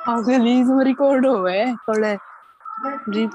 Anche lì non ricordo, con le Jeep.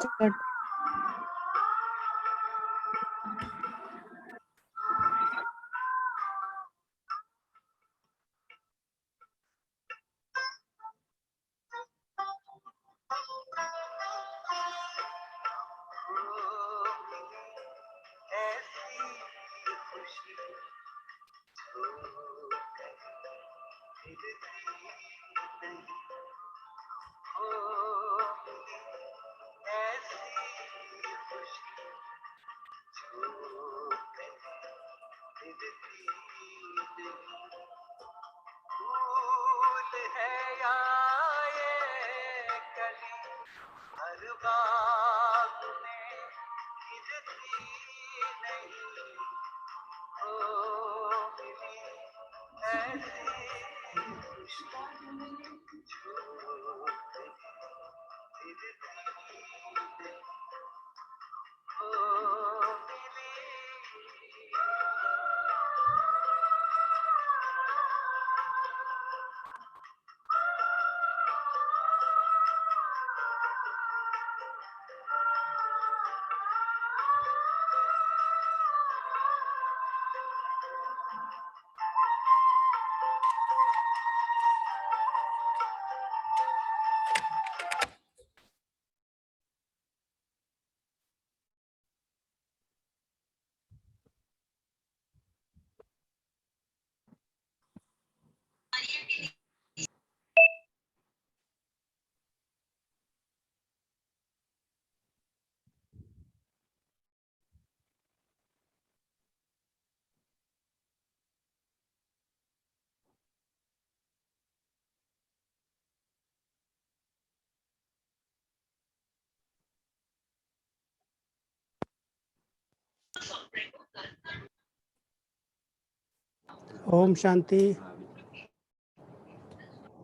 Om Shanti.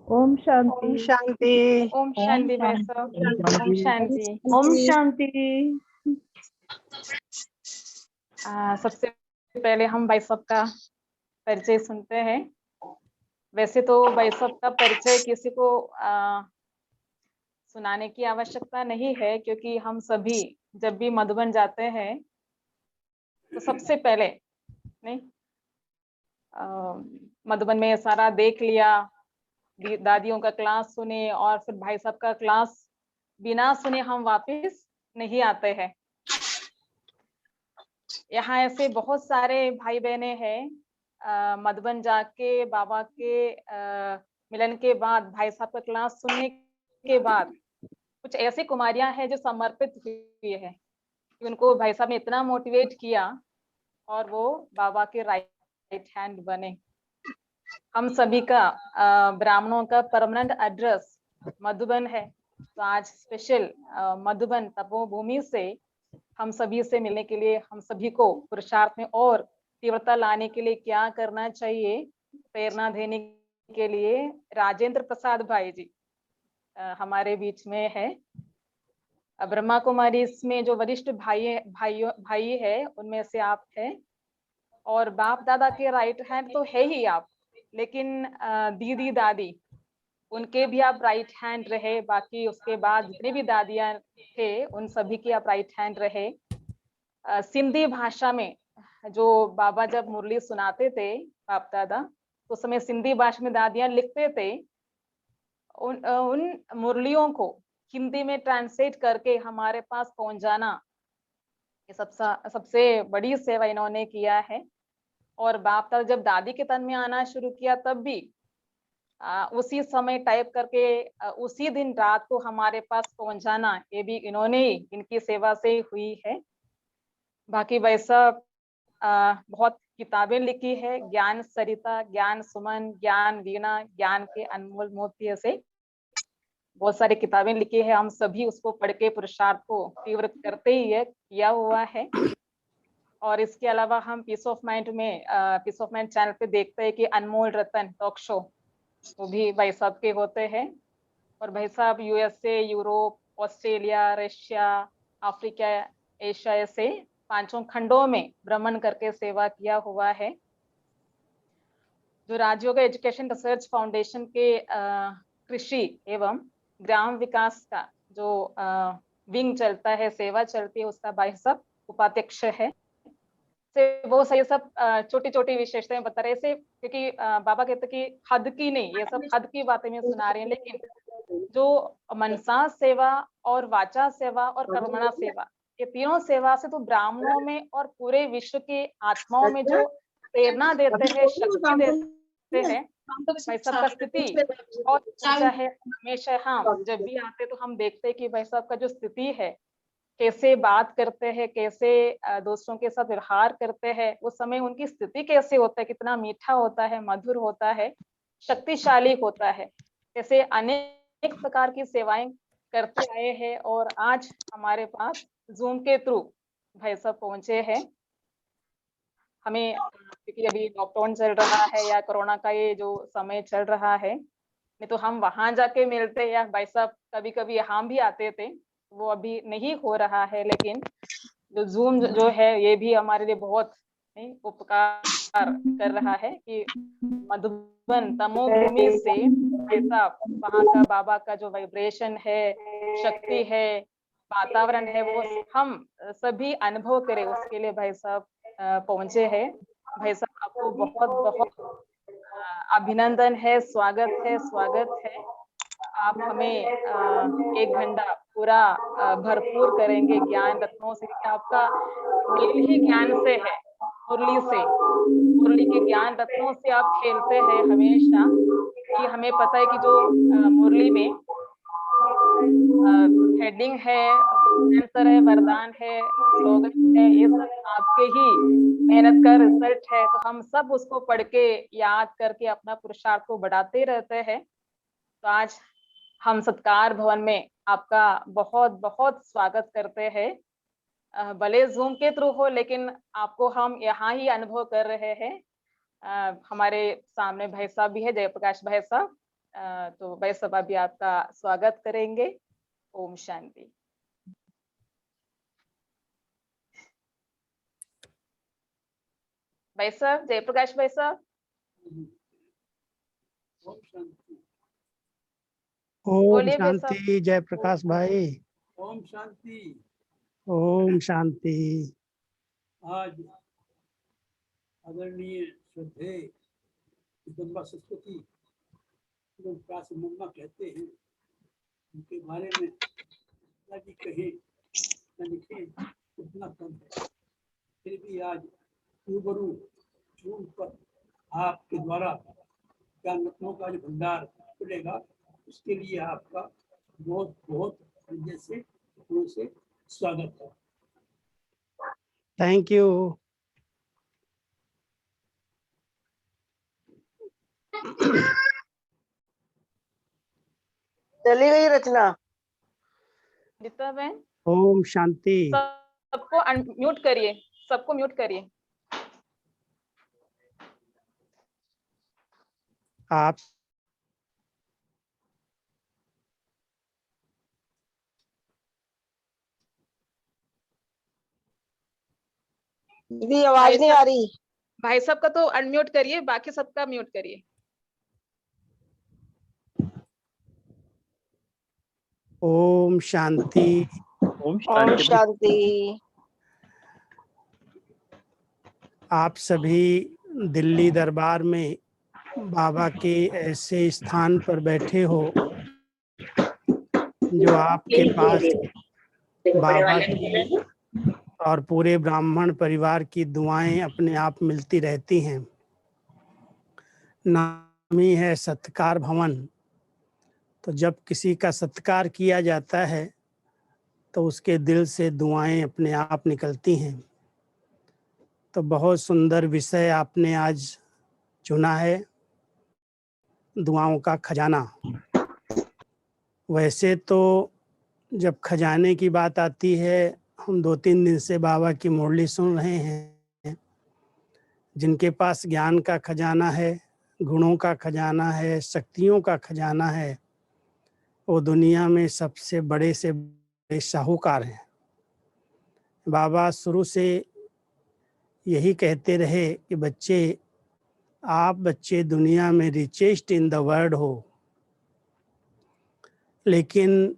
Om Shanti. Om Shanti. Om Shanti भाई साहब। ओम शांति। ओम शांति। सबसे पहले हम भाई साहब का परिचय सुनते हैं। वैसे तो भाई साहब का परिचय किसी को सुनाने की आवश्यकता नहीं है, क्योंकि हम सभी जब भी मधुबन जाते हैं तो सबसे पहले नहीं मधुबन में सारा देख लिया, दादियों का क्लास सुने और फिर भाई साहब का क्लास बिना सुने हम वापस नहीं आते हैं। यहाँ ऐसे बहुत सारे भाई बहने हैं मधुबन जाके बाबा के मिलन के बाद भाई साहब का क्लास सुनने के बाद कुछ ऐसी कुमारियां हैं जो समर्पित हुई है। उनको भाई साहब ने इतना मोटिवेट किया और वो बाबा के राइट हैंड बने। हम सभी का ब्राह्मणों का परमानेंट एड्रेस मधुबन है, तो आज स्पेशल मधुबन तपोभूमि से हम सभी से मिलने के लिए, हम सभी को पुरुषार्थ में और तीव्रता लाने के लिए क्या करना चाहिए, प्रेरणा देने के लिए राजेंद्र प्रसाद भाई जी हमारे बीच में है। ब्रह्मा कुमारी इसमें जो वरिष्ठ भाई है उनमें से आप हैं, और बाप दादा के राइट हैंड तो है ही आप, लेकिन दीदी दादी उनके भी आप राइट हैंड रहे। बाकी उसके बाद जितने भी दादियां थे उन सभी की आप राइट हैंड रहे। सिंधी भाषा में जो बाबा जब मुरली सुनाते थे बाप दादा, तो उस समय सिंधी भाषा में दादियां लिखते थे। उन मुरलियों को हिंदी में ट्रांसलेट करके हमारे पास पहुंचाना, ये सबसे बड़ी सेवा इन्होंने किया है। और बाप दादा जब दादी के तन में आना शुरू किया तब भी उसी समय टाइप करके उसी दिन रात को हमारे पास पहुंचाना, ये भी इन्होंने ही, इनकी सेवा से हुई है। बाकी वैसा बहुत किताबें लिखी है, ज्ञान सरिता, ज्ञान सुमन, ज्ञान वीणा, ज्ञान के अनमोल मोती, से बहुत सारी किताबें लिखी है। हम सभी उसको पढ़ के पुरुषार्थ को तीव्र करते ही है, किया हुआ है। और इसके अलावा हम पीस ऑफ माइंड में पीस ऑफ माइंड चैनल पे देखते हैं कि अनमोल रतन टॉक शो वो भी भाई साहब के होते हैं। और भाई साहब USA, Europe, Australia, Russia, Africa, Asia से 5 खंडों में भ्रमण करके सेवा किया हुआ है। जो राजयोग एजुकेशन रिसर्च फाउंडेशन के कृषि एवं ग्राम विकास का जो विंग चलता है, सेवा चलती है, उसका भाई साहब उपाध्यक्ष है। से वो सही सब छोटी छोटी विशेषताएं बता रहे थे, क्योंकि बाबा कहते कि हद की नहीं, ये सब हद की बातें में सुना रहे हैं, लेकिन जो मनसा सेवा और वाचा सेवा और कर्मणा सेवा, ये तीनों सेवा से तो ब्राह्मणों में और पूरे विश्व के आत्माओं में जो प्रेरणा देते हैं, शक्ति देते हैं, भाई साहब का स्थिति और ऊंचा है। हमेशा हम जब भी आते तो हम देखते हैं कि भाई साहब का जो स्थिति है, कैसे बात करते हैं, कैसे दूसरों के साथ व्यवहार करते हैं, उस समय उनकी स्थिति कैसे होता है, कितना मीठा होता है, मधुर होता है, शक्तिशाली होता है। ऐसे अनेक प्रकार की सेवाएं करते आए हैं और आज हमारे पास जूम के थ्रू भाई साहब पहुंचे हैं। हमें क्योंकि अभी लॉकडाउन चल रहा है या कोरोना का ये जो समय चल रहा है, नहीं तो हम वहां जाके मिलते या भाई साहब कभी कभी हम भी आते थे, वो अभी नहीं हो रहा है। लेकिन जो जूम जो है ये भी हमारे लिए बहुत उपकार कर रहा है कि मधुबन तमोभूमि से भाई साहब वहाँ का बाबा का जो वाइब्रेशन है, शक्ति है, वातावरण है, वो हम सभी अनुभव करें, उसके लिए भाई साहब पहुंचे हैं। भाई साहब आपको बहुत बहुत अभिनंदन है, स्वागत है, स्वागत है। आप हमें 1 घंटा पूरा भरपूर करेंगे ज्ञान रत्नों से। आपका मेल ही ज्ञान से है, मुरली से, मुरली के ज्ञान रत्नों से आप खेलते हैं हमेशा। कि हमें पता है कि जो मुरली में हेडिंग है, आंसर है, वरदान है, स्लोगन है, ये सब आपके ही मेहनत का रिजल्ट है। तो हम सब उसको पढ़ के याद करके अपना पुरुषार्थ को बढ़ाते रहते हैं। तो आज हम सत्कार भवन में आपका बहुत बहुत स्वागत करते हैं। भले जूम के थ्रू हो, लेकिन आपको हम यहाँ ही अनुभव कर रहे हैं। हमारे सामने भाई साहब भी है, जयप्रकाश भाई साहब। तो भाई साहब अभी आपका स्वागत करेंगे। ओम शांति। भाई साहब, जयप्रकाश भाई साहब। ओम शांति जयप्रकाश भाई। ओम शांति। ओम शांति। आज आदरणीय श्रद्धेय जगदम्बा सरस्वती जो काशी मम्मा कहते हैं, उनके बारे में जी कहें न लिखें उतना कम है। फिर भी आज रूबरू जूम पर आपके द्वारा ज्ञान रत्नों का जो भंडार खुलेगा, उसके लिए आपका बहुत बहुत हृदय से स्वागत है। Thank you. चली गई रचना। गीता बहन, ओम शांति। सबको म्यूट करिए, सबको म्यूट करिए। आप दीदी आवाज नहीं आ रही। भाई साहब का तो अनम्यूट करिए, बाकी सबका म्यूट करिए। ओम शांति। ओम शांति। आप सभी दिल्ली दरबार में बाबा के ऐसे स्थान पर बैठे हो जो आपके पास बाबा की और पूरे ब्राह्मण परिवार की दुआएं अपने आप मिलती रहती हैं। नाम ही है सत्कार भवन। तो जब किसी का सत्कार किया जाता है तो उसके दिल से दुआएं अपने आप निकलती हैं। तो बहुत सुंदर विषय आपने आज चुना है, दुआओं का खजाना। वैसे तो जब खजाने की बात आती है हम 2-3 दिन से बाबा की मुरली सुन रहे हैं। जिनके पास ज्ञान का खजाना है, गुणों का खजाना है, शक्तियों का खजाना है, वो दुनिया में सबसे बड़े से बड़े साहूकार हैं। बाबा शुरू से यही कहते रहे कि बच्चे, आप बच्चे दुनिया में रिचेस्ट इन द वर्ल्ड हो, लेकिन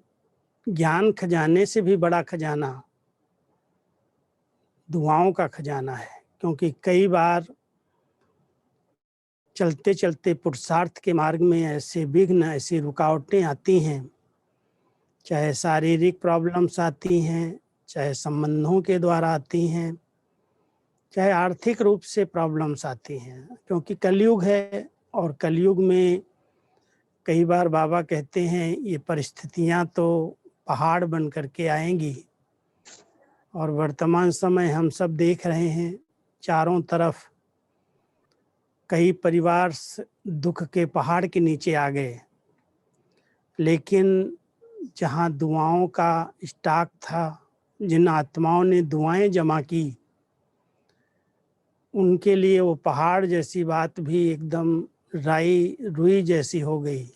ज्ञान खजाने से भी बड़ा खजाना दुआओं का खजाना है। क्योंकि कई बार चलते चलते पुरुषार्थ के मार्ग में ऐसे विघ्न, ऐसी रुकावटें आती हैं, चाहे शारीरिक प्रॉब्लम्स आती हैं, चाहे संबंधों के द्वारा आती हैं, चाहे आर्थिक रूप से प्रॉब्लम्स आती हैं। क्योंकि कलयुग है, और कलयुग में कई बार बाबा कहते हैं ये परिस्थितियां तो पहाड़ बन करके आएंगी। और वर्तमान समय हम सब देख रहे हैं, चारों तरफ कई परिवार दुख के पहाड़ के नीचे आ गए। लेकिन जहां दुआओं का स्टॉक था, जिन आत्माओं ने दुआएं जमा की, उनके लिए वो पहाड़ जैसी बात भी एकदम राई रुई जैसी हो गई।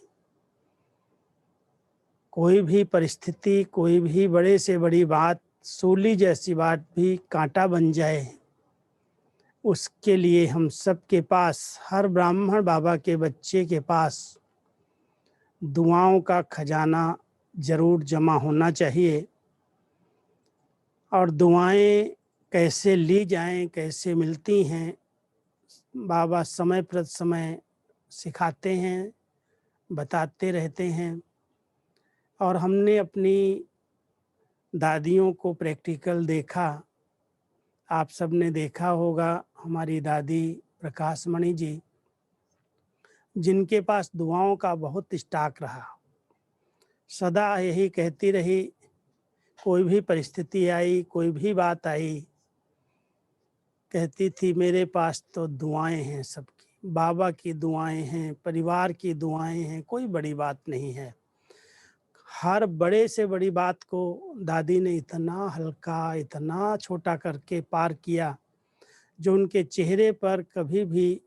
कोई भी परिस्थिति, कोई भी बड़े से बड़ी बात, सूली जैसी बात भी कांटा बन जाए, उसके लिए हम सब के पास, हर ब्राह्मण बाबा के बच्चे के पास दुआओं का खजाना जरूर जमा होना चाहिए। और दुआएं कैसे ली जाएं, कैसे मिलती हैं, बाबा समय प्रति समय सिखाते हैं, बताते रहते हैं। और हमने अपनी दादियों को प्रैक्टिकल देखा। आप सबने देखा होगा, हमारी दादी प्रकाश मणि जी, जिनके पास दुआओं का बहुत स्टॉक रहा, सदा यही कहती रही, कोई भी परिस्थिति आई, कोई भी बात आई, कहती थी मेरे पास तो दुआएं हैं सबकी, बाबा की दुआएं हैं, परिवार की दुआएं हैं, कोई बड़ी बात नहीं है। हर बड़े से बड़ी बात को दादी ने इतना हल्का, इतना छोटा करके पार किया, जो उनके चेहरे पर कभी भी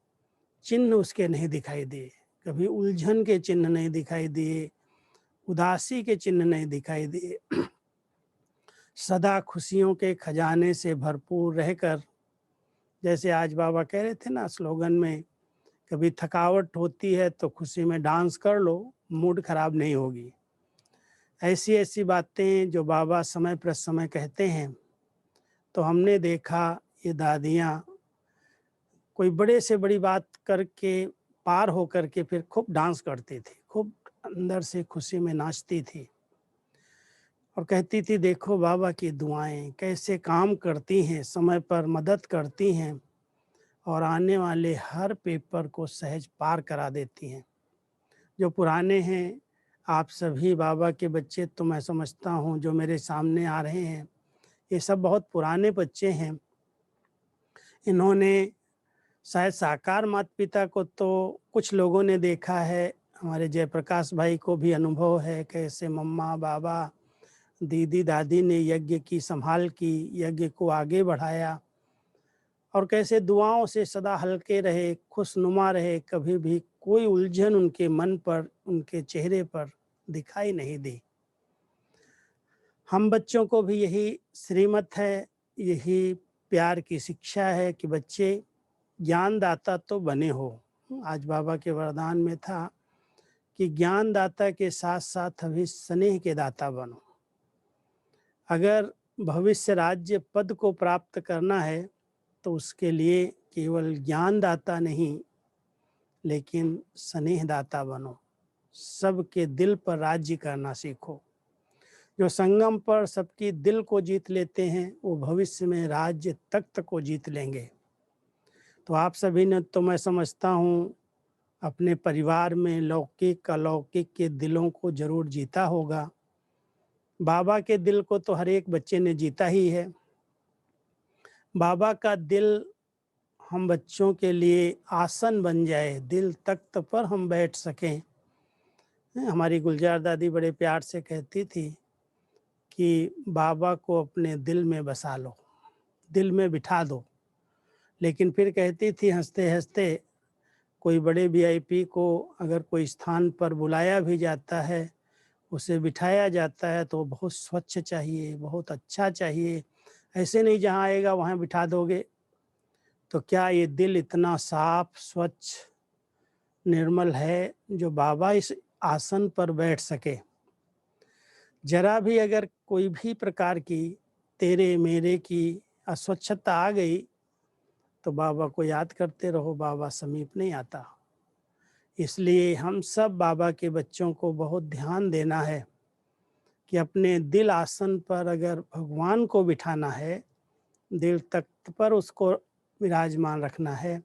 चिन्ह उसके नहीं दिखाई दिए, कभी उलझन के चिन्ह नहीं दिखाई दिए, उदासी के चिन्ह नहीं दिखाई दिए। सदा खुशियों के खजाने से भरपूर रहकर, जैसे आज बाबा कह रहे थे ना स्लोगन में, कभी थकावट होती है तो खुशी में डांस कर लो, मूड खराब नहीं होगी। ऐसी ऐसी बातें जो बाबा समय पर समय कहते हैं। तो हमने देखा ये दादियाँ कोई बड़े से बड़ी बात करके पार हो करके फिर खूब डांस करती थी, खूब अंदर से खुशी में नाचती थी, और कहती थी देखो बाबा की दुआएं कैसे काम करती हैं, समय पर मदद करती हैं, और आने वाले हर पेपर को सहज पार करा देती हैं। जो पुराने हैं, आप सभी बाबा के बच्चे, तो मैं समझता हूँ जो मेरे सामने आ रहे हैं, ये सब बहुत पुराने बच्चे हैं। इन्होंने शायद साकार माता पिता को तो कुछ लोगों ने देखा है, हमारे जयप्रकाश भाई को भी अनुभव है, कैसे मम्मा, बाबा, दीदी, दादी ने यज्ञ की संभाल की, यज्ञ को आगे बढ़ाया, और कैसे दुआओं से सदा हल्के रहे, खुशनुमा रहे, कभी भी कोई उलझन उनके मन पर, उनके चेहरे पर दिखाई नहीं दी। हम बच्चों को भी यही श्रीमत है, यही प्यार की शिक्षा है कि बच्चे ज्ञानदाता तो बने हो। आज बाबा के वरदान में था कि ज्ञानदाता के साथ साथ अभी स्नेह के दाता बनो। अगर भविष्य राज्य पद को प्राप्त करना है तो उसके लिए केवल ज्ञानदाता नहीं, लेकिन स्नेहदाता बनो। सबके दिल पर राज्य करना सीखो। जो संगम पर सबकी दिल को जीत लेते हैं, वो भविष्य में राज्य तख्त को जीत लेंगे। तो आप सभी ने, तो मैं समझता हूँ, अपने परिवार में लौकिक अलौकिक के दिलों को जरूर जीता होगा। बाबा के दिल को तो हर एक बच्चे ने जीता ही है। बाबा का दिल हम बच्चों के लिए आसन बन जाए, दिल तख्त पर हम बैठ सकें। हमारी गुलजार दादी बड़े प्यार से कहती थी कि बाबा को अपने दिल में बसा लो, दिल में बिठा दो। लेकिन फिर कहती थी हंसते हंसते, कोई बड़े वीआईपी को अगर कोई स्थान पर बुलाया भी जाता है, उसे बिठाया जाता है, तो बहुत स्वच्छ चाहिए, बहुत अच्छा चाहिए, ऐसे नहीं जहाँ आएगा वहाँ बिठा दोगे। तो क्या ये दिल इतना साफ स्वच्छ निर्मल है जो बाबा इस आसन पर बैठ सके? जरा भी अगर कोई भी प्रकार की तेरे मेरे की अस्वच्छता आ गई तो बाबा को याद करते रहो, बाबा समीप नहीं आता। इसलिए हम सब बाबा के बच्चों को बहुत ध्यान देना है कि अपने दिल आसन पर अगर भगवान को बिठाना है, दिल तख्त पर उसको विराजमान रखना है,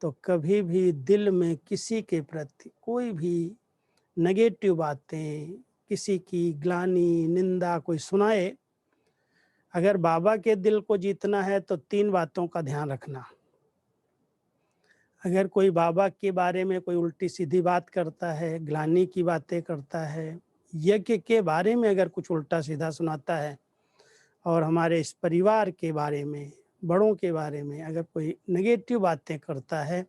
तो कभी भी दिल में किसी के प्रति कोई भी नेगेटिव बातें, किसी की ग्लानि निंदा कोई सुनाए, अगर बाबा के दिल को जीतना है तो 3 बातों का ध्यान रखना। अगर कोई बाबा के बारे में कोई उल्टी सीधी बात करता है, ग्लानि की बातें करता है, यज्ञ के बारे में अगर कुछ उल्टा सीधा सुनाता है, और हमारे इस परिवार के बारे में, बड़ों के बारे में अगर कोई नेगेटिव बातें करता है,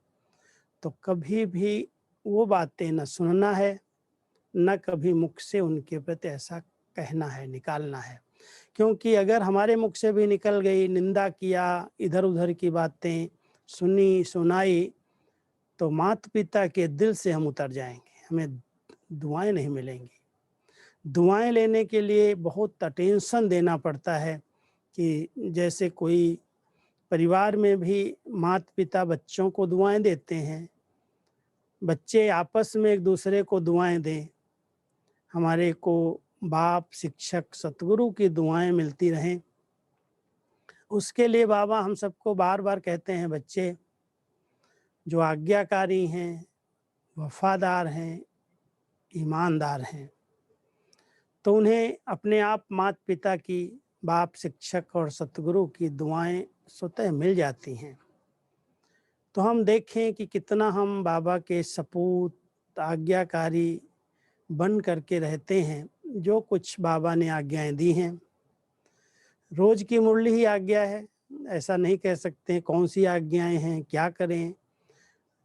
तो कभी भी वो बातें न सुनना है, न कभी मुख से उनके प्रति ऐसा कहना है, निकालना है। क्योंकि अगर हमारे मुख से भी निकल गई, निंदा किया, इधर उधर की बातें सुनी सुनाई, तो माता पिता के दिल से हम उतर जाएंगे, हमें दुआएं नहीं मिलेंगी। दुआएं लेने के लिए बहुत अटेंशन देना पड़ता है, कि जैसे कोई परिवार में भी माता पिता बच्चों को दुआएं देते हैं, बच्चे आपस में एक दूसरे को दुआएं दें, हमारे को बाप, शिक्षक, सतगुरु की दुआएं मिलती रहें। उसके लिए बाबा हम सबको बार बार कहते हैं, बच्चे जो आज्ञाकारी हैं, वफादार हैं, ईमानदार हैं, तो उन्हें अपने आप माता पिता की, बाप, शिक्षक और सतगुरु की दुआएं स्वतः मिल जाती हैं। तो हम देखें कि कितना हम बाबा के सपूत, आज्ञाकारी बन करके रहते हैं। जो कुछ बाबा ने आज्ञाएं दी हैं, रोज की मुरली ही आज्ञा है, ऐसा नहीं कह सकते कौन सी आज्ञाएं हैं, क्या करें।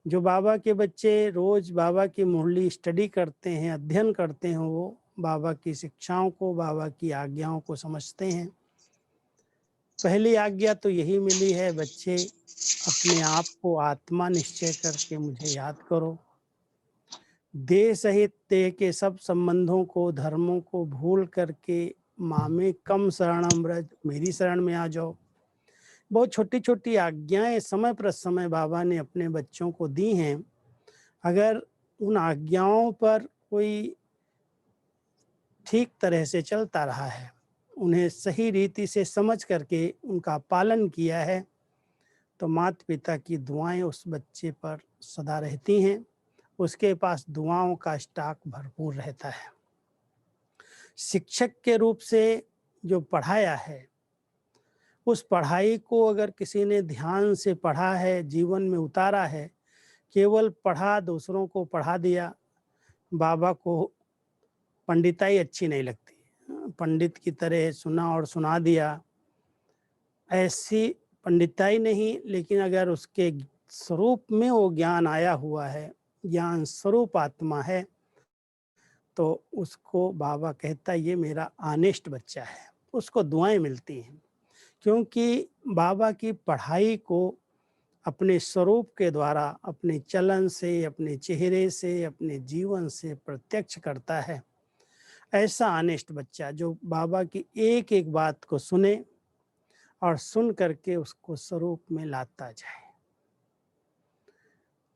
जो बाबा के बच्चे रोज बाबा की मुरली स्टडी करते हैं, अध्ययन करते हैं, वो बाबा की शिक्षाओं को, बाबा की आज्ञाओं को समझते हैं। पहली आज्ञा तो यही मिली है, बच्चे अपने आप को आत्मा निश्चय करके मुझे याद करो, देह सहित देह के सब संबंधों को, धर्मों को भूल करके मामे कम शरणम ब्रज, मेरी शरण में आ जाओ। बहुत छोटी छोटी आज्ञाएं समय पर समय बाबा ने अपने बच्चों को दी हैं। अगर उन आज्ञाओं पर कोई ठीक तरह से चलता रहा है, उन्हें सही रीति से समझ करके उनका पालन किया है, तो माता पिता की दुआएं उस बच्चे पर सदा रहती हैं, उसके पास दुआओं का स्टॉक भरपूर रहता है। शिक्षक के रूप से जो पढ़ाया है, उस पढ़ाई को अगर किसी ने ध्यान से पढ़ा है, जीवन में उतारा है, केवल पढ़ा, दूसरों को पढ़ा दिया, बाबा को पंडिताई अच्छी नहीं लगती, पंडित की तरह सुना और सुना दिया, ऐसी पंडिताई नहीं। लेकिन अगर उसके स्वरूप में वो ज्ञान आया हुआ है, ज्ञान स्वरूप आत्मा है, तो उसको बाबा कहता है ये मेरा ऑनेस्ट बच्चा है, उसको दुआएं मिलती हैं। क्योंकि बाबा की पढ़ाई को अपने स्वरूप के द्वारा, अपने चलन से, अपने चेहरे से, अपने जीवन से प्रत्यक्ष करता है। ऐसा ऑनेस्ट बच्चा जो बाबा की एक एक बात को सुने और सुन करके उसको स्वरूप में लाता जाए,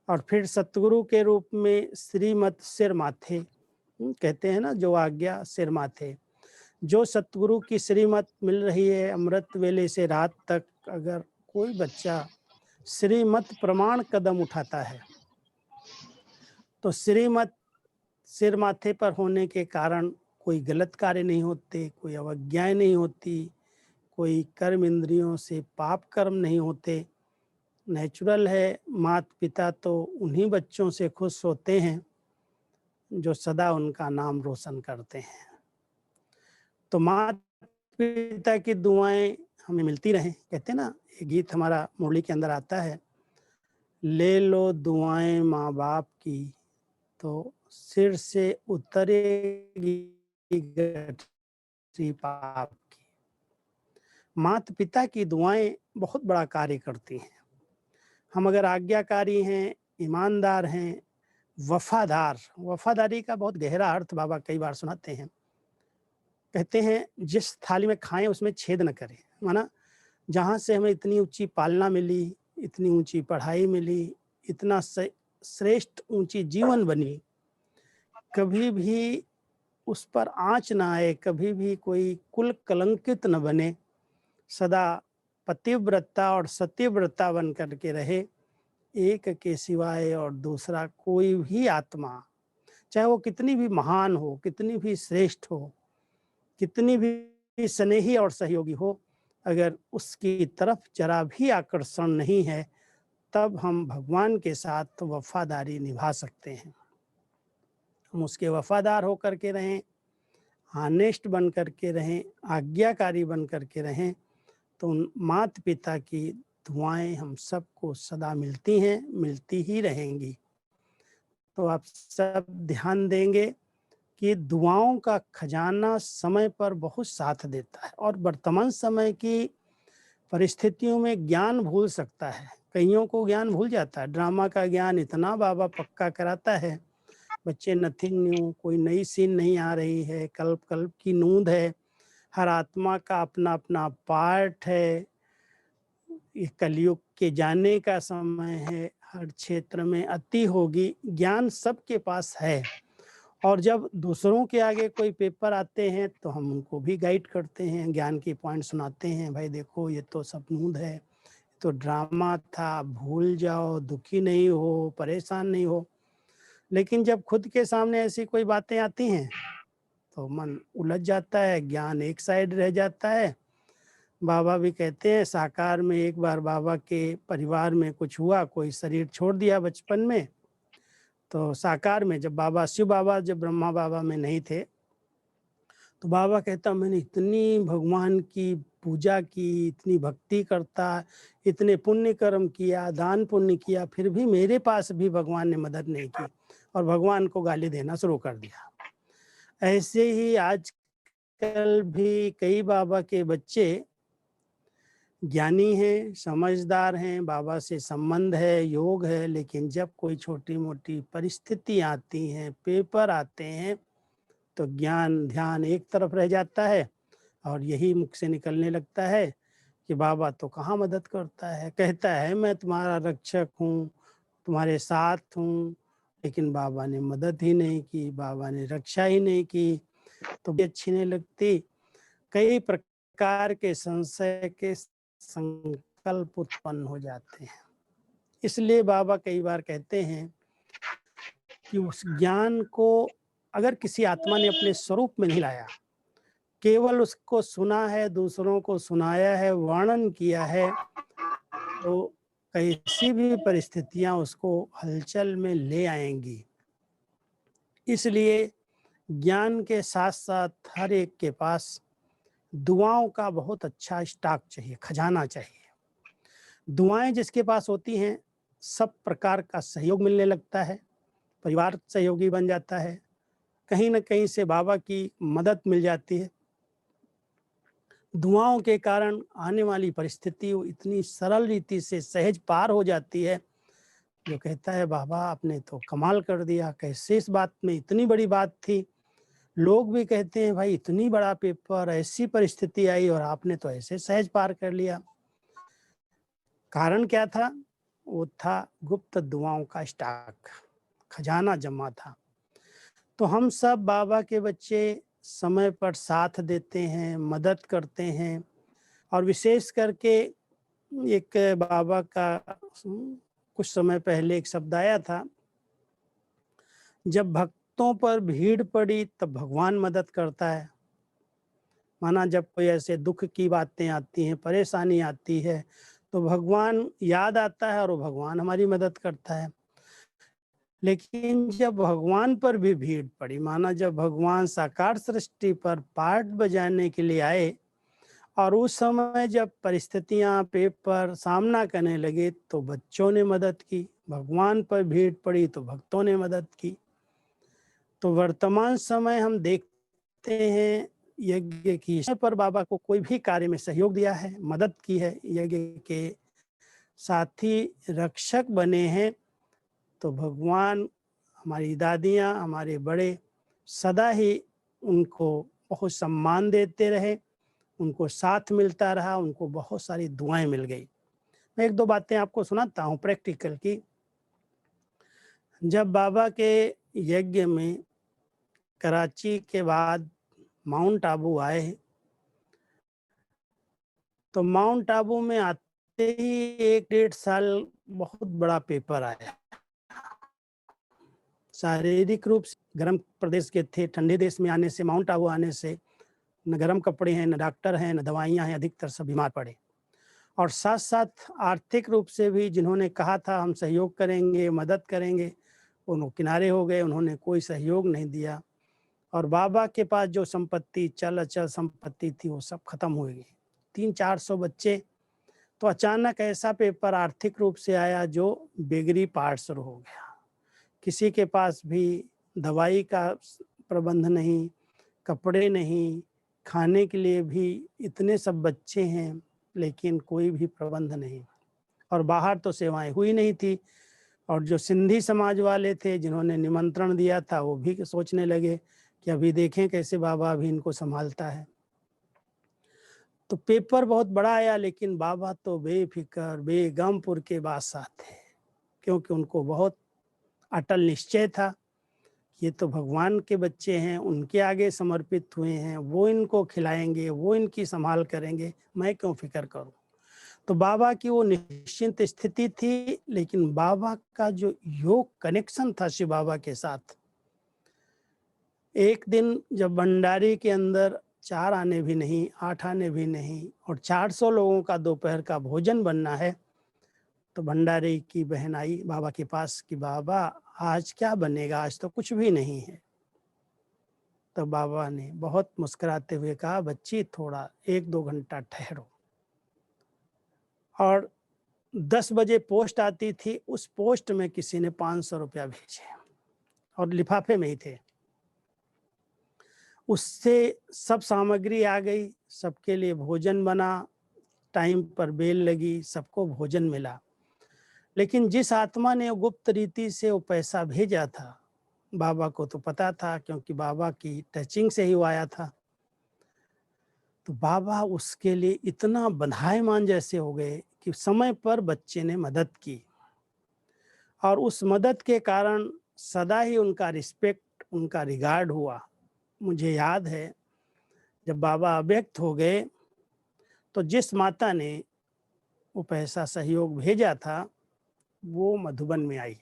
और फिर सतगुरु के रूप में श्रीमत सिर माथे, कहते हैं ना, जो आज्ञा सिर माथे। जो सतगुरु की श्रीमत मिल रही है, अमृत वेले से रात तक अगर कोई बच्चा श्रीमत प्रमाण कदम उठाता है, तो श्रीमत सिर माथे पर होने के कारण कोई गलत कार्य नहीं होते, कोई अवज्ञाएं नहीं होती, कोई कर्म इंद्रियों से पाप कर्म नहीं होते। नेचुरल है, माता पिता तो उन्हीं बच्चों से खुश होते हैं जो सदा उनका नाम रोशन करते हैं। तो माता पिता की दुआएं हमें मिलती रहें। कहते हैं ना, ये गीत हमारा मुरली के अंदर आता है, ले लो दुआएं माँ बाप की तो सिर से उतरेगी गठरी पाप की। माता पिता की दुआएं बहुत बड़ा कार्य करती हैं। हम अगर आज्ञाकारी हैं, ईमानदार हैं, वफादारी का बहुत गहरा अर्थ बाबा कई बार सुनाते हैं। कहते हैं जिस थाली में खाएं उसमें छेद न करें। माना जहाँ से हमें इतनी ऊंची पालना मिली, इतनी ऊंची पढ़ाई मिली, इतना श्रेष्ठ ऊंची जीवन बनी, कभी भी उस पर आँच ना आए, कभी भी कोई कुल कलंकित न बने, सदा पतिव्रता और सत्यव्रता बन करके रहे। एक के सिवाय और दूसरा कोई भी आत्मा, चाहे वो कितनी भी महान हो, कितनी भी श्रेष्ठ हो, कितनी भी स्नेही और सहयोगी हो, अगर उसकी तरफ जरा भी आकर्षण नहीं है, तब हम भगवान के साथ वफादारी निभा सकते हैं। हम उसके वफादार होकर के रहें, ऑनेस्ट बन करके रहें, आज्ञाकारी बन करके रहें, तो उन माता पिता की दुआएं हम सबको सदा मिलती हैं, मिलती ही रहेंगी। तो आप सब ध्यान देंगे कि दुआओं का खजाना समय पर बहुत साथ देता है। और वर्तमान समय की परिस्थितियों में ज्ञान भूल सकता है, कईयों को ज्ञान भूल जाता है। ड्रामा का ज्ञान इतना बाबा पक्का कराता है, बच्चे नथिंग न्यू, कोई नई सीन नहीं आ रही है, कल्प कल्प की नूंद है, हर आत्मा का अपना अपना पार्ट है, ये कलयुग के जाने का समय है, हर क्षेत्र में अति होगी, ज्ञान सबके पास है। और जब दूसरों के आगे कोई पेपर आते हैं तो हम उनको भी गाइड करते हैं, ज्ञान के पॉइंट सुनाते हैं, भाई देखो ये तो सब नूंद है, तो ड्रामा था, भूल जाओ, दुखी नहीं हो, परेशान नहीं हो। लेकिन जब खुद के सामने ऐसी कोई बातें आती हैं तो मन उलझ जाता है, ज्ञान एक साइड रह जाता है। बाबा भी कहते हैं, साकार में एक बार बाबा के परिवार में कुछ हुआ, कोई शरीर छोड़ दिया बचपन में, तो साकार में जब बाबा, शिव बाबा जब ब्रह्मा बाबा में नहीं थे, तो बाबा कहता मैंने इतनी भगवान की पूजा की, इतनी भक्ति करता, इतने पुण्य कर्म किया, दान पुण्य किया, फिर भी मेरे पास भी भगवान ने मदद नहीं की और भगवान को गाली देना शुरू कर दिया। ऐसे ही आजकल भी कई बाबा के बच्चे ज्ञानी हैं, समझदार हैं, बाबा से संबंध है, योग है, लेकिन जब कोई छोटी मोटी परिस्थिति आती हैं, पेपर आते हैं, तो ज्ञान ध्यान एक तरफ रह जाता है और यही मुख से निकलने लगता है कि बाबा तो कहाँ मदद करता है, कहता है मैं तुम्हारा रक्षक हूँ, तुम्हारे साथ हूँ, लेकिन बाबा ने मदद ही नहीं की, बाबा ने रक्षा ही नहीं की, तो भी अच्छी नहीं लगती। कई प्रकार के संशय के संकल्प उत्पन्न हो जाते हैं। इसलिए बाबा कई बार कहते हैं कि उस ज्ञान को अगर किसी आत्मा ने अपने स्वरूप में नहीं लाया, केवल उसको सुना है, दूसरों को सुनाया है, वर्णन किया है, तो कैसी भी परिस्थितियां उसको हलचल में ले आएंगी। इसलिए ज्ञान के साथ साथ हर एक के पास दुआओं का बहुत अच्छा स्टॉक चाहिए, खजाना चाहिए। दुआएं जिसके पास होती हैं, सब प्रकार का सहयोग मिलने लगता है, परिवार सहयोगी बन जाता है, कहीं न कहीं से बाबा की मदद मिल जाती है। दुआओं के कारण आने वाली परिस्थिति इतनी सरल रीति से सहज पार हो जाती है, जो कहता है बाबा आपने तो कमाल कर दिया, कैसे इस बात में इतनी बड़ी बात थी। लोग भी कहते हैं भाई इतनी बड़ा पेपर, ऐसी परिस्थिति आई और आपने तो ऐसे सहज पार कर लिया। कारण क्या था? वो था गुप्त दुआओं का स्टॉक, खजाना जमा था। तो हम सब बाबा के बच्चे समय पर साथ देते हैं, मदद करते हैं, और विशेष करके एक बाबा का कुछ समय पहले एक शब्द आया था, जब भक्तों पर भीड़ पड़ी तब भगवान मदद करता है। माना जब कोई ऐसे दुख की बातें आती हैं, परेशानी आती है, तो भगवान याद आता है और वो भगवान हमारी मदद करता है। लेकिन जब भगवान पर भी भीड़ पड़ी, माना जब भगवान साकार सृष्टि पर पार्ट बजाने के लिए आए, और उस समय जब परिस्थितियां पेपर सामना करने लगे तो बच्चों ने मदद की, भगवान पर भीड़ पड़ी तो भक्तों ने मदद की। तो वर्तमान समय हम देखते हैं यज्ञ की पर बाबा को कोई भी कार्य में सहयोग दिया है, मदद की है, यज्ञ के साथी रक्षक बने हैं, तो भगवान, हमारी दादियाँ, हमारे बड़े सदा ही उनको बहुत सम्मान देते रहे, उनको साथ मिलता रहा, उनको बहुत सारी दुआएं मिल गई। मैं एक दो बातें आपको सुनाता हूँ प्रैक्टिकल की। जब बाबा के यज्ञ में कराची के बाद माउंट आबू आए, तो माउंट आबू में आते ही 1-1.5 साल बहुत बड़ा पेपर आया। शारीरिक रूप से गर्म प्रदेश के थे, ठंडे देश में आने से, माउंट आबू आने से न गर्म कपड़े हैं, न डॉक्टर हैं, न दवाइयाँ हैं, अधिकतर सब बीमार पड़े। और साथ साथ आर्थिक रूप से भी जिन्होंने कहा था हम सहयोग करेंगे, मदद करेंगे, उन्होंने किनारे हो गए, उन्होंने कोई सहयोग नहीं दिया। और बाबा के पास जो संपत्ति, चल अचल संपत्ति थी, वो सब खत्म हो गई। 300-400 बच्चे। तो अचानक ऐसा पेपर आर्थिक रूप से आया जो बेगरी पार्ट शुरू हो गया। किसी के पास भी दवाई का प्रबंध नहीं, कपड़े नहीं, खाने के लिए भी इतने सब बच्चे हैं, लेकिन कोई भी प्रबंध नहीं। और बाहर तो सेवाएं हुई नहीं थी। और जो सिंधी समाज वाले थे जिन्होंने निमंत्रण दिया था, वो भी सोचने लगे कि अभी देखें कैसे बाबा अभी इनको संभालता है। तो पेपर बहुत बड़ा आया, लेकिन बाबा तो बेफिक्र बेगमपुर के बादशाह थे, क्योंकि उनको बहुत अटल निश्चय था, ये तो भगवान के बच्चे हैं, उनके आगे समर्पित हुए हैं, वो इनको खिलाएंगे, वो इनकी संभाल करेंगे, मैं क्यों फिक्र करूं। तो बाबा की वो निश्चिंत स्थिति थी, लेकिन बाबा का जो योग कनेक्शन था शिव बाबा के साथ। एक दिन जब भंडारी के अंदर 4 आने भी नहीं, 8 आने भी नहीं, और 400 लोगों का दोपहर का भोजन बनना है, तो भंडारी की बहन आई बाबा के पास कि बाबा आज क्या बनेगा, आज तो कुछ भी नहीं है। तो बाबा ने बहुत मुस्कुराते हुए कहा, बच्ची थोड़ा 1-2 घंटा ठहरो। और 10 बजे पोस्ट आती थी, उस पोस्ट में किसी ने 500 रुपया भेजे और लिफाफे में ही थे। उससे सब सामग्री आ गई, सबके लिए भोजन बना, टाइम पर बेल लगी, सबको भोजन मिला। लेकिन जिस आत्मा ने गुप्त रीति से वो पैसा भेजा था, बाबा को तो पता था, क्योंकि बाबा की टचिंग से ही वो आया था। तो बाबा उसके लिए इतना बंधायमान जैसे हो गए कि समय पर बच्चे ने मदद की, और उस मदद के कारण सदा ही उनका रिस्पेक्ट, उनका रिगार्ड हुआ। मुझे याद है जब बाबा अव्यक्त हो गए, तो जिस माता ने वो पैसा सहयोग भेजा था, वो मधुबन में आई।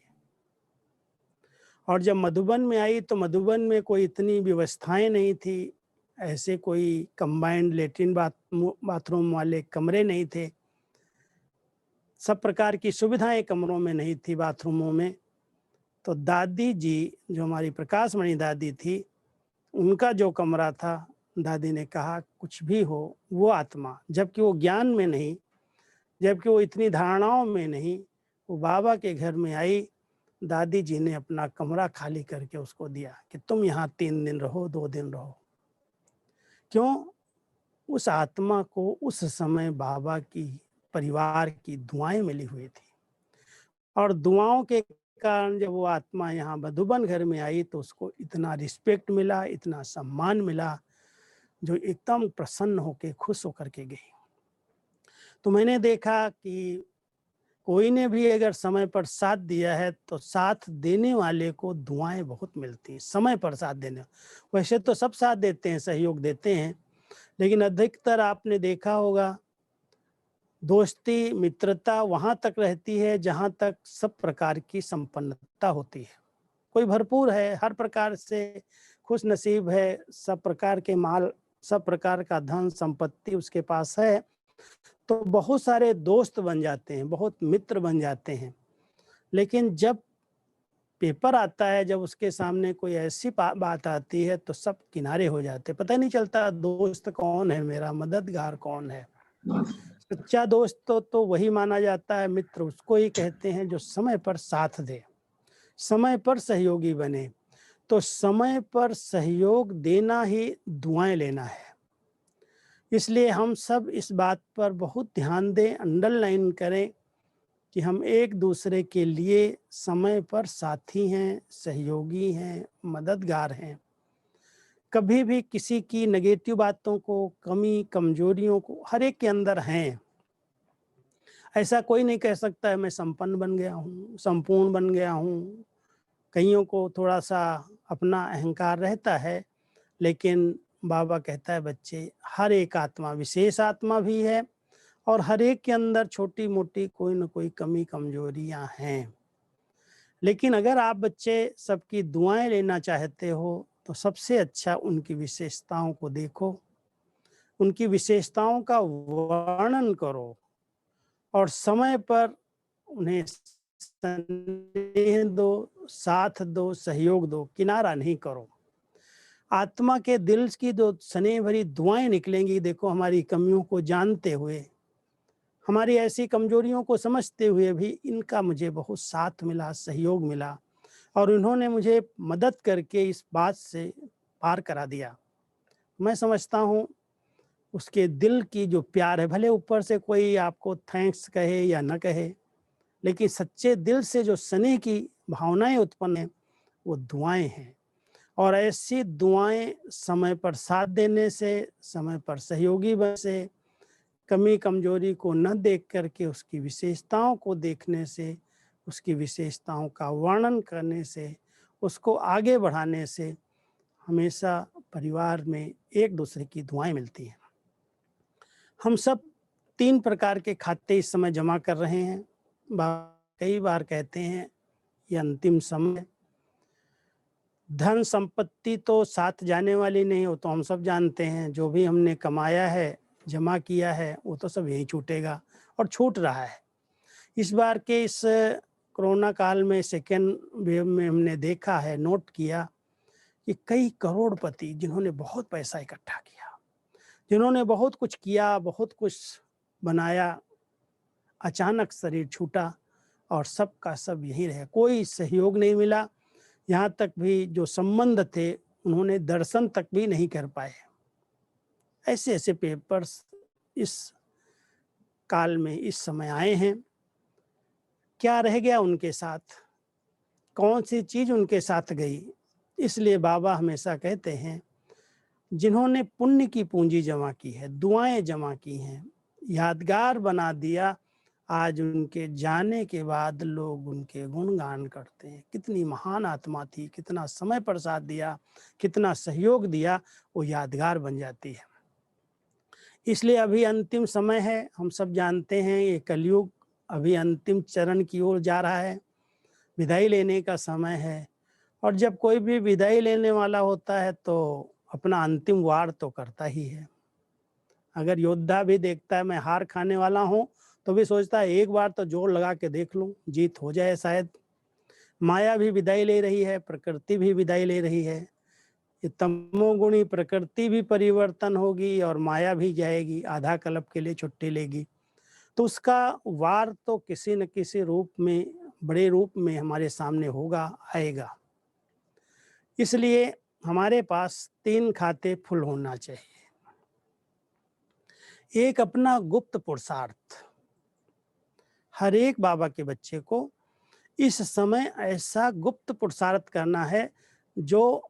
और जब मधुबन में आई तो मधुबन में कोई इतनी व्यवस्थाएं नहीं थी, ऐसे कोई कंबाइंड लेट्रिन बाथरूम वाले कमरे नहीं थे, सब प्रकार की सुविधाएं कमरों में नहीं थी, बाथरूमों में। तो दादी जी, जो हमारी प्रकाशमणि दादी थी, उनका जो कमरा था, दादी ने कहा कुछ भी हो वो आत्मा, जबकि वो ज्ञान में नहीं, जबकि वो इतनी धारणाओं में नहीं, वो बाबा के घर में आई। दादी जी ने अपना कमरा खाली करके उसको दिया कि तुम यहाँ 3 दिन रहो, 2 दिन रहो। क्यों? उस आत्मा को उस समय बाबा की परिवार की दुआएं मिली हुई थी, और दुआओं के कारण जब वो आत्मा यहाँ मधुबन घर में आई तो उसको इतना रिस्पेक्ट मिला, इतना सम्मान मिला, जो एकदम प्रसन्न होकर खुश होकर के गई। तो मैंने देखा कि कोई ने भी अगर समय पर साथ दिया है तो साथ देने वाले को दुआएं बहुत मिलती हैं, समय पर साथ देने। वैसे तो सब साथ देते हैं, सहयोग देते हैं, लेकिन अधिकतर आपने देखा होगा दोस्ती मित्रता वहाँ तक रहती है जहाँ तक सब प्रकार की संपन्नता होती है। कोई भरपूर है, हर प्रकार से खुश नसीब है, सब प्रकार के माल, सब प्रकार का धन संपत्ति उसके पास है, तो बहुत सारे दोस्त बन जाते हैं, बहुत मित्र बन जाते हैं। लेकिन जब पेपर आता है, जब उसके सामने कोई ऐसी बात आती है तो सब किनारे हो जाते, पता नहीं चलता दोस्त कौन है, मेरा मददगार कौन है। सच्चा दोस्त तो वही माना जाता है, मित्र उसको ही कहते हैं जो समय पर साथ दे, समय पर सहयोगी बने। तो समय पर सहयोग देना ही दुआएं लेना है। इसलिए हम सब इस बात पर बहुत ध्यान दें, अंडरलाइन करें कि हम एक दूसरे के लिए समय पर साथी हैं, सहयोगी हैं, मददगार हैं। कभी भी किसी की नेगेटिव बातों को, कमी कमजोरियों को हर एक के अंदर हैं। ऐसा कोई नहीं कह सकता है मैं संपन्न बन गया हूँ, संपूर्ण बन गया हूँ। कईयों को थोड़ा सा अपना अहंकार रहता है, लेकिन बाबा कहता है बच्चे, हर एक आत्मा विशेष आत्मा भी है और हर एक के अंदर छोटी मोटी कोई न कोई कमी कमजोरियां हैं। लेकिन अगर आप बच्चे सबकी दुआएं लेना चाहते हो तो सबसे अच्छा उनकी विशेषताओं को देखो, उनकी विशेषताओं का वर्णन करो और समय पर उन्हें स्नेह दो, साथ दो, सहयोग दो, किनारा नहीं करो। आत्मा के दिल की जो स्नेह भरी दुआएं निकलेंगी, देखो हमारी कमियों को जानते हुए, हमारी ऐसी कमजोरियों को समझते हुए भी इनका मुझे बहुत साथ मिला, सहयोग मिला और उन्होंने मुझे मदद करके इस बात से पार करा दिया। मैं समझता हूँ उसके दिल की जो प्यार है, भले ऊपर से कोई आपको थैंक्स कहे या न कहे, लेकिन सच्चे दिल से जो स्नेह की भावनाएं उत्पन्न है वो दुआएं हैं। और ऐसी दुआएं समय पर साथ देने से, समय पर सहयोगी बनने से, कमी कमजोरी को न देख करके उसकी विशेषताओं को देखने से, उसकी विशेषताओं का वर्णन करने से, उसको आगे बढ़ाने से हमेशा परिवार में एक दूसरे की दुआएं मिलती हैं। हम सब 3 प्रकार के खाते इस समय जमा कर रहे हैं। कई बार कहते हैं ये अंतिम समय, धन संपत्ति तो साथ जाने वाली नहीं हो, तो हम सब जानते हैं। जो भी हमने कमाया है, जमा किया है, वो तो सब यही छूटेगा और छूट रहा है। इस बार के इस कोरोना काल में सेकेंड वेव में हमने देखा है, नोट किया कि कई करोड़पति जिन्होंने बहुत पैसा इकट्ठा किया, जिन्होंने बहुत कुछ किया, बहुत कुछ बनाया, अचानक शरीर छूटा और सबका सब यही रहे, कोई सहयोग नहीं मिला। यहाँ तक भी जो संबंध थे उन्होंने दर्शन तक भी नहीं कर पाए। ऐसे ऐसे पेपर्स इस काल में, इस समय आए हैं। क्या रह गया उनके साथ, कौन सी चीज उनके साथ गई? इसलिए बाबा हमेशा कहते हैं जिन्होंने पुण्य की पूंजी जमा की है, दुआएं जमा की हैं, यादगार बना दिया, आज उनके जाने के बाद लोग उनके गुणगान करते हैं। कितनी महान आत्मा थी, कितना समय पर साथ दिया, कितना सहयोग दिया, वो यादगार बन जाती है। इसलिए अभी अंतिम समय है, हम सब जानते हैं ये कलयुग अभी अंतिम चरण की ओर जा रहा है, विदाई लेने का समय है। और जब कोई भी विदाई लेने वाला होता है तो अपना अंतिम वार तो करता ही है। अगर योद्धा भी देखता है मैं हार खाने वाला हूँ तो भी सोचता है एक बार तो जोर लगा के देख लूं, जीत हो जाए शायद। माया भी विदाई ले रही है, प्रकृति भी विदाई ले रही है। ये तमोगुणी प्रकृति भी परिवर्तन होगी और माया भी जाएगी, आधा कल्प के लिए छुट्टी लेगी। तो उसका वार तो किसी न किसी रूप में, बड़े रूप में हमारे सामने होगा, आएगा। इसलिए हमारे पास 3 खाते फुल होना चाहिए। एक अपना गुप्त पुरुषार्थ, हर एक बाबा के बच्चे को इस समय ऐसा गुप्त पुरुषार्थ करना है जो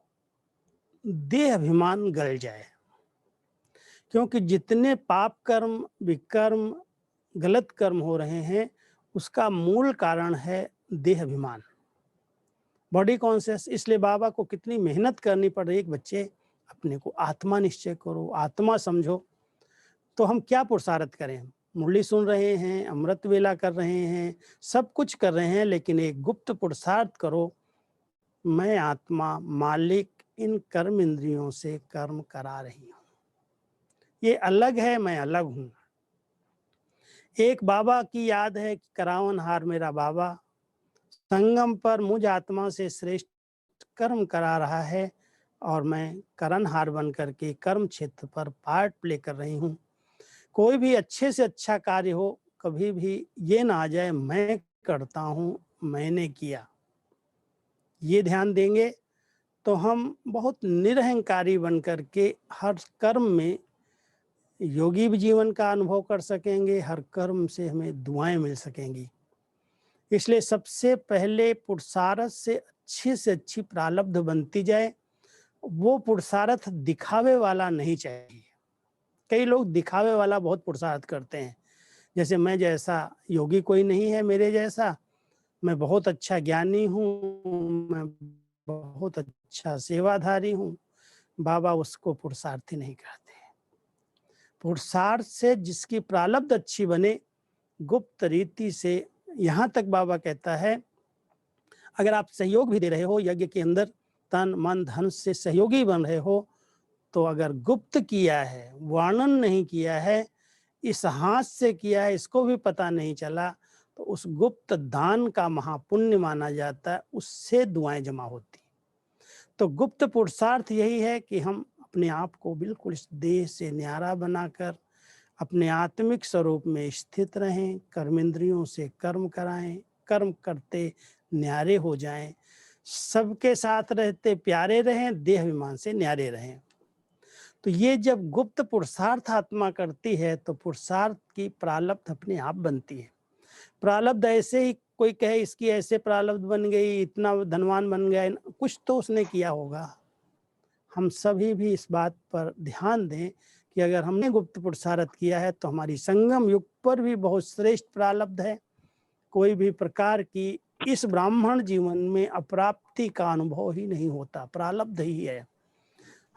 देह अभिमान गल जाए। क्योंकि जितने पाप कर्म, विकर्म, गलत कर्म हो रहे हैं उसका मूल कारण है देह अभिमान, बॉडी कॉन्शियस। इसलिए बाबा को कितनी मेहनत करनी पड़ रही है। बच्चे अपने को आत्मा निश्चय करो, आत्मा समझो। तो हम क्या पुरुषार्थ करें? मुरली सुन रहे हैं, अमृत वेला कर रहे हैं, सब कुछ कर रहे हैं, लेकिन एक गुप्त पुरुषार्थ करो, मैं आत्मा मालिक इन कर्म इंद्रियों से कर्म करा रही हूँ। ये अलग है, मैं अलग हूँ। एक बाबा की याद है कि करावन हार मेरा बाबा, संगम पर मुझ आत्मा से श्रेष्ठ कर्म करा रहा है और मैं करणहार बन करके कर्म क्षेत्र पर पार्ट प्ले कर रही हूँ। कोई भी अच्छे से अच्छा कार्य हो, कभी भी ये ना आ जाए मैं करता हूँ, मैंने किया। ये ध्यान देंगे तो हम बहुत निरहंकारी बन करके हर कर्म में योगी भी जीवन का अनुभव कर सकेंगे, हर कर्म से हमें दुआएं मिल सकेंगी। इसलिए सबसे पहले पुरुषार्थ से अच्छी प्रारब्ध बनती जाए। वो पुरुषार्थ दिखावे वाला नहीं चाहिए। कई लोग दिखावे वाला बहुत पुरुषार्थ करते हैं, जैसे मैं जैसा योगी कोई नहीं है मेरे जैसा, मैं बहुत अच्छा ज्ञानी हूँ, मैं बहुत अच्छा सेवाधारी हूँ। बाबा उसको पुरुषार्थी नहीं कहते। पुरुषार्थ से जिसकी प्रारब्ध अच्छी बने, गुप्त रीति से, यहाँ तक बाबा कहता है अगर आप सहयोग भी दे रहे हो यज्ञ के अंदर, तन मन धन से सहयोगी बन रहे हो, तो अगर गुप्त किया है, वर्णन नहीं किया है, इस हाथ से किया है, इसको भी पता नहीं चला, तो उस गुप्त दान का महापुण्य माना जाता है, उससे दुआएं जमा होती। तो गुप्त पुरुषार्थ यही है कि हम अपने आप को बिल्कुल इस देह से न्यारा बनाकर अपने आत्मिक स्वरूप में स्थित रहें, कर्मेंद्रियों से कर्म कराएं, कर्म करते न्यारे हो जाएं, सबके साथ रहते प्यारे रहें, देह अभिमान से न्यारे रहें। तो ये जब गुप्त पुरुषार्थ आत्मा करती है तो पुरुषार्थ की प्रारब्ध अपने आप बनती है। प्रारब्ध ऐसे ही कोई कहे इसकी ऐसे प्रारब्ध बन गई, इतना धनवान बन गया, कुछ तो उसने किया होगा। हम सभी भी इस बात पर ध्यान दें कि अगर हमने गुप्त पुरुषार्थ किया है तो हमारी संगम युग पर भी बहुत श्रेष्ठ प्रारब्ध है। कोई भी प्रकार की इस ब्राह्मण जीवन में अप्राप्ति का अनुभव ही नहीं होता, प्रारब्ध ही है।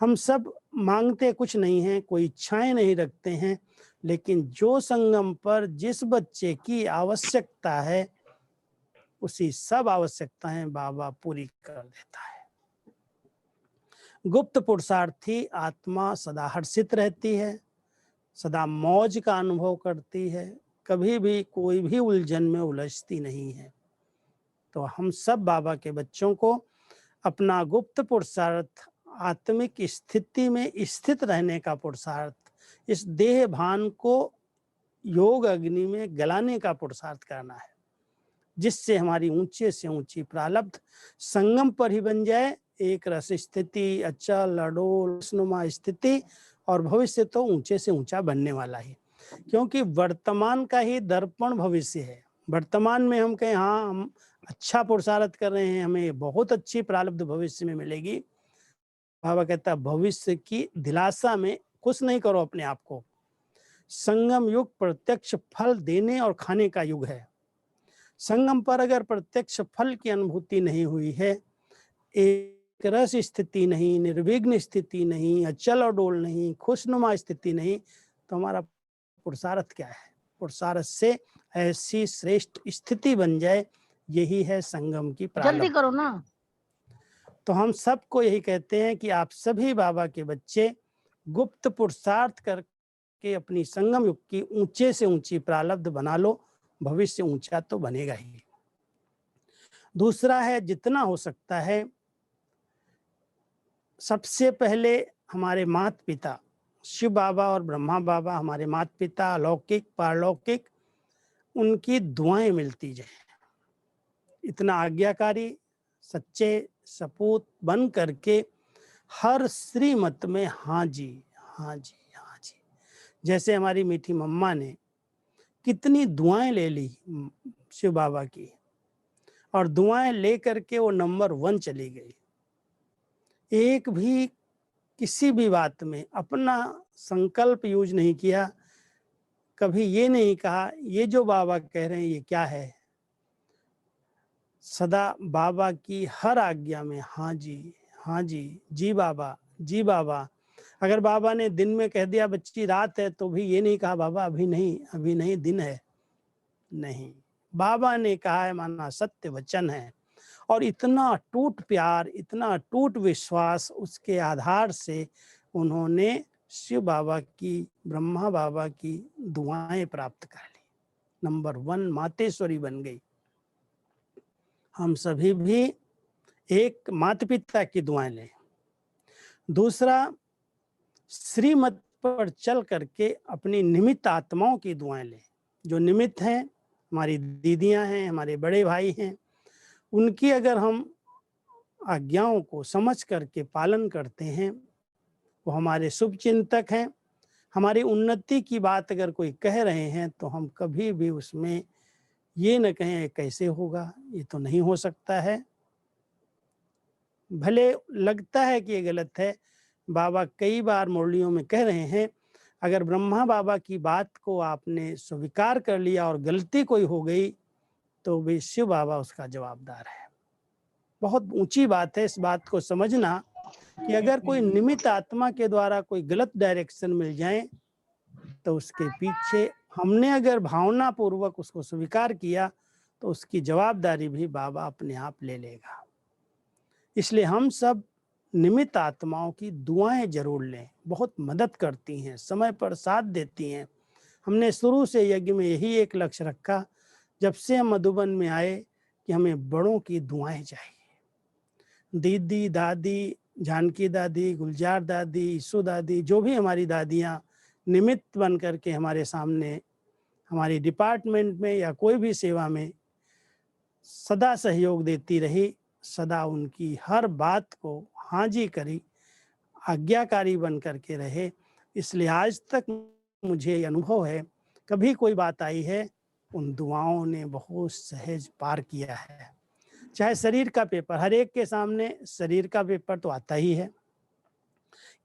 हम सब मांगते कुछ नहीं हैं, कोई इच्छाएं नहीं रखते हैं, लेकिन जो संगम पर जिस बच्चे की आवश्यकता है उसी सब आवश्यकताएं बाबा पूरी कर देता है। गुप्त पुरुषार्थी आत्मा सदा हर्षित रहती है, सदा मौज का अनुभव करती है, कभी भी कोई भी उलझन में उलझती नहीं है। तो हम सब बाबा के बच्चों को अपना गुप्त पुरुषार्थ, आत्मिक स्थिति में स्थित रहने का पुरुषार्थ, इस देह भान को योग अग्नि में गलाने का पुरुषार्थ करना है, जिससे हमारी ऊंचे से ऊंची प्रारब्ध संगम पर ही बन जाए, एक रस स्थिति, अचल अडोल नुमा स्थिति, और भविष्य तो ऊंचे से ऊंचा बनने वाला है। क्योंकि वर्तमान का ही दर्पण भविष्य है। वर्तमान में हम कहें हाँ हम अच्छा पुरुषार्थ कर रहे हैं, हमें बहुत अच्छी प्रारब्ध भविष्य में मिलेगी, बाबा कहता है भविष्य की दिलासा में खुश नहीं करो अपने आप को। संगम युग प्रत्यक्ष फल देने और खाने का युग है। संगम पर अगर प्रत्यक्ष फल की अनुभूति नहीं हुई है, एक रस स्थिति नहीं, निर्विघ्न स्थिति नहीं, अचल और डोल नहीं, खुशनुमा स्थिति नहीं, तो हमारा पुरुषार्थ क्या है? पुरुषार्थ से ऐसी श्रेष्ठ स्थिति बन जाए, यही है संगम की प्रारब्ध। जल्दी करो ना। तो हम सबको यही कहते हैं कि आप सभी बाबा के बच्चे गुप्त पुरुषार्थ करके अपनी संगम युग की ऊंचे से ऊंची प्रारब्ध बना लो, भविष्य ऊंचा तो बनेगा ही। दूसरा है जितना हो सकता है सबसे पहले हमारे माता पिता शिव बाबा और ब्रह्मा बाबा, हमारे माता पिता अलौकिक पारलौकिक, उनकी दुआएं मिलती जाए। इतना आज्ञाकारी सच्चे सपूत बन करके हर श्रीमत में हाँ जी हाँ जी हाँ जी। जैसे हमारी मीठी मम्मा ने कितनी दुआएं ले ली शिव बाबा की, और दुआएं ले करके वो नंबर 1 चली गई। एक भी किसी भी बात में अपना संकल्प यूज नहीं किया, कभी ये नहीं कहा ये जो बाबा कह रहे हैं ये क्या है। सदा बाबा की हर आज्ञा में हाँ जी, जी बाबा, जी बाबा। अगर बाबा ने दिन में कह दिया बच्ची रात है, तो भी ये नहीं कहा बाबा अभी नहीं दिन है, नहीं, बाबा ने कहा है माना सत्य वचन है। और इतना टूट प्यार, इतना टूट विश्वास, उसके आधार से उन्होंने शिव बाबा की, ब्रह्मा बाबा की दुआएं प्राप्त कर ली, नंबर 1 मातेश्वरी बन गई। हम सभी भी एक माता पिता की दुआएं लें। दूसरा, श्रीमत पर चल करके अपनी निमित्त आत्माओं की दुआएं लें। जो निमित्त हैं, हमारी दीदियां हैं, हमारे बड़े भाई हैं, उनकी अगर हम आज्ञाओं को समझ करके पालन करते हैं, वो हमारे शुभ चिंतक हैं। हमारी उन्नति की बात अगर कोई कह रहे हैं तो हम कभी भी उसमें ये न कहें कैसे होगा, ये तो नहीं हो सकता है। भले लगता है कि ये गलत है, बाबा कई बार मुरलियों में कह रहे हैं, अगर ब्रह्मा बाबा की बात को आपने स्वीकार कर लिया और गलती कोई हो गई तो भी शिव बाबा उसका जवाबदार है। बहुत ऊंची बात है इस बात को समझना कि अगर कोई निमित्त आत्मा के द्वारा कोई गलत डायरेक्शन मिल जाए तो उसके पीछे हमने अगर भावना पूर्वक उसको स्वीकार किया तो उसकी जवाबदारी भी बाबा अपने आप ले लेगा। इसलिए हम सब निमित्त आत्माओं की दुआएं जरूर लें, बहुत मदद करती हैं, समय पर साथ देती हैं। हमने शुरू से यज्ञ में यही एक लक्ष्य रखा जब से हम मधुबन में आए कि हमें बड़ों की दुआएं चाहिए। दीदी, दादी, जानकी दादी, गुलजार दादी, ईसु दादी, जो भी हमारी दादियां निमित्त बन करके हमारे सामने हमारी डिपार्टमेंट में या कोई भी सेवा में सदा सहयोग देती रही, सदा उनकी हर बात को हाजी करी, आज्ञाकारी बन करके रहे। इसलिए आज तक मुझे ये अनुभव है, कभी कोई बात आई है, उन दुआओं ने बहुत सहज पार किया है। चाहे शरीर का पेपर, हर एक के सामने शरीर का पेपर तो आता ही है,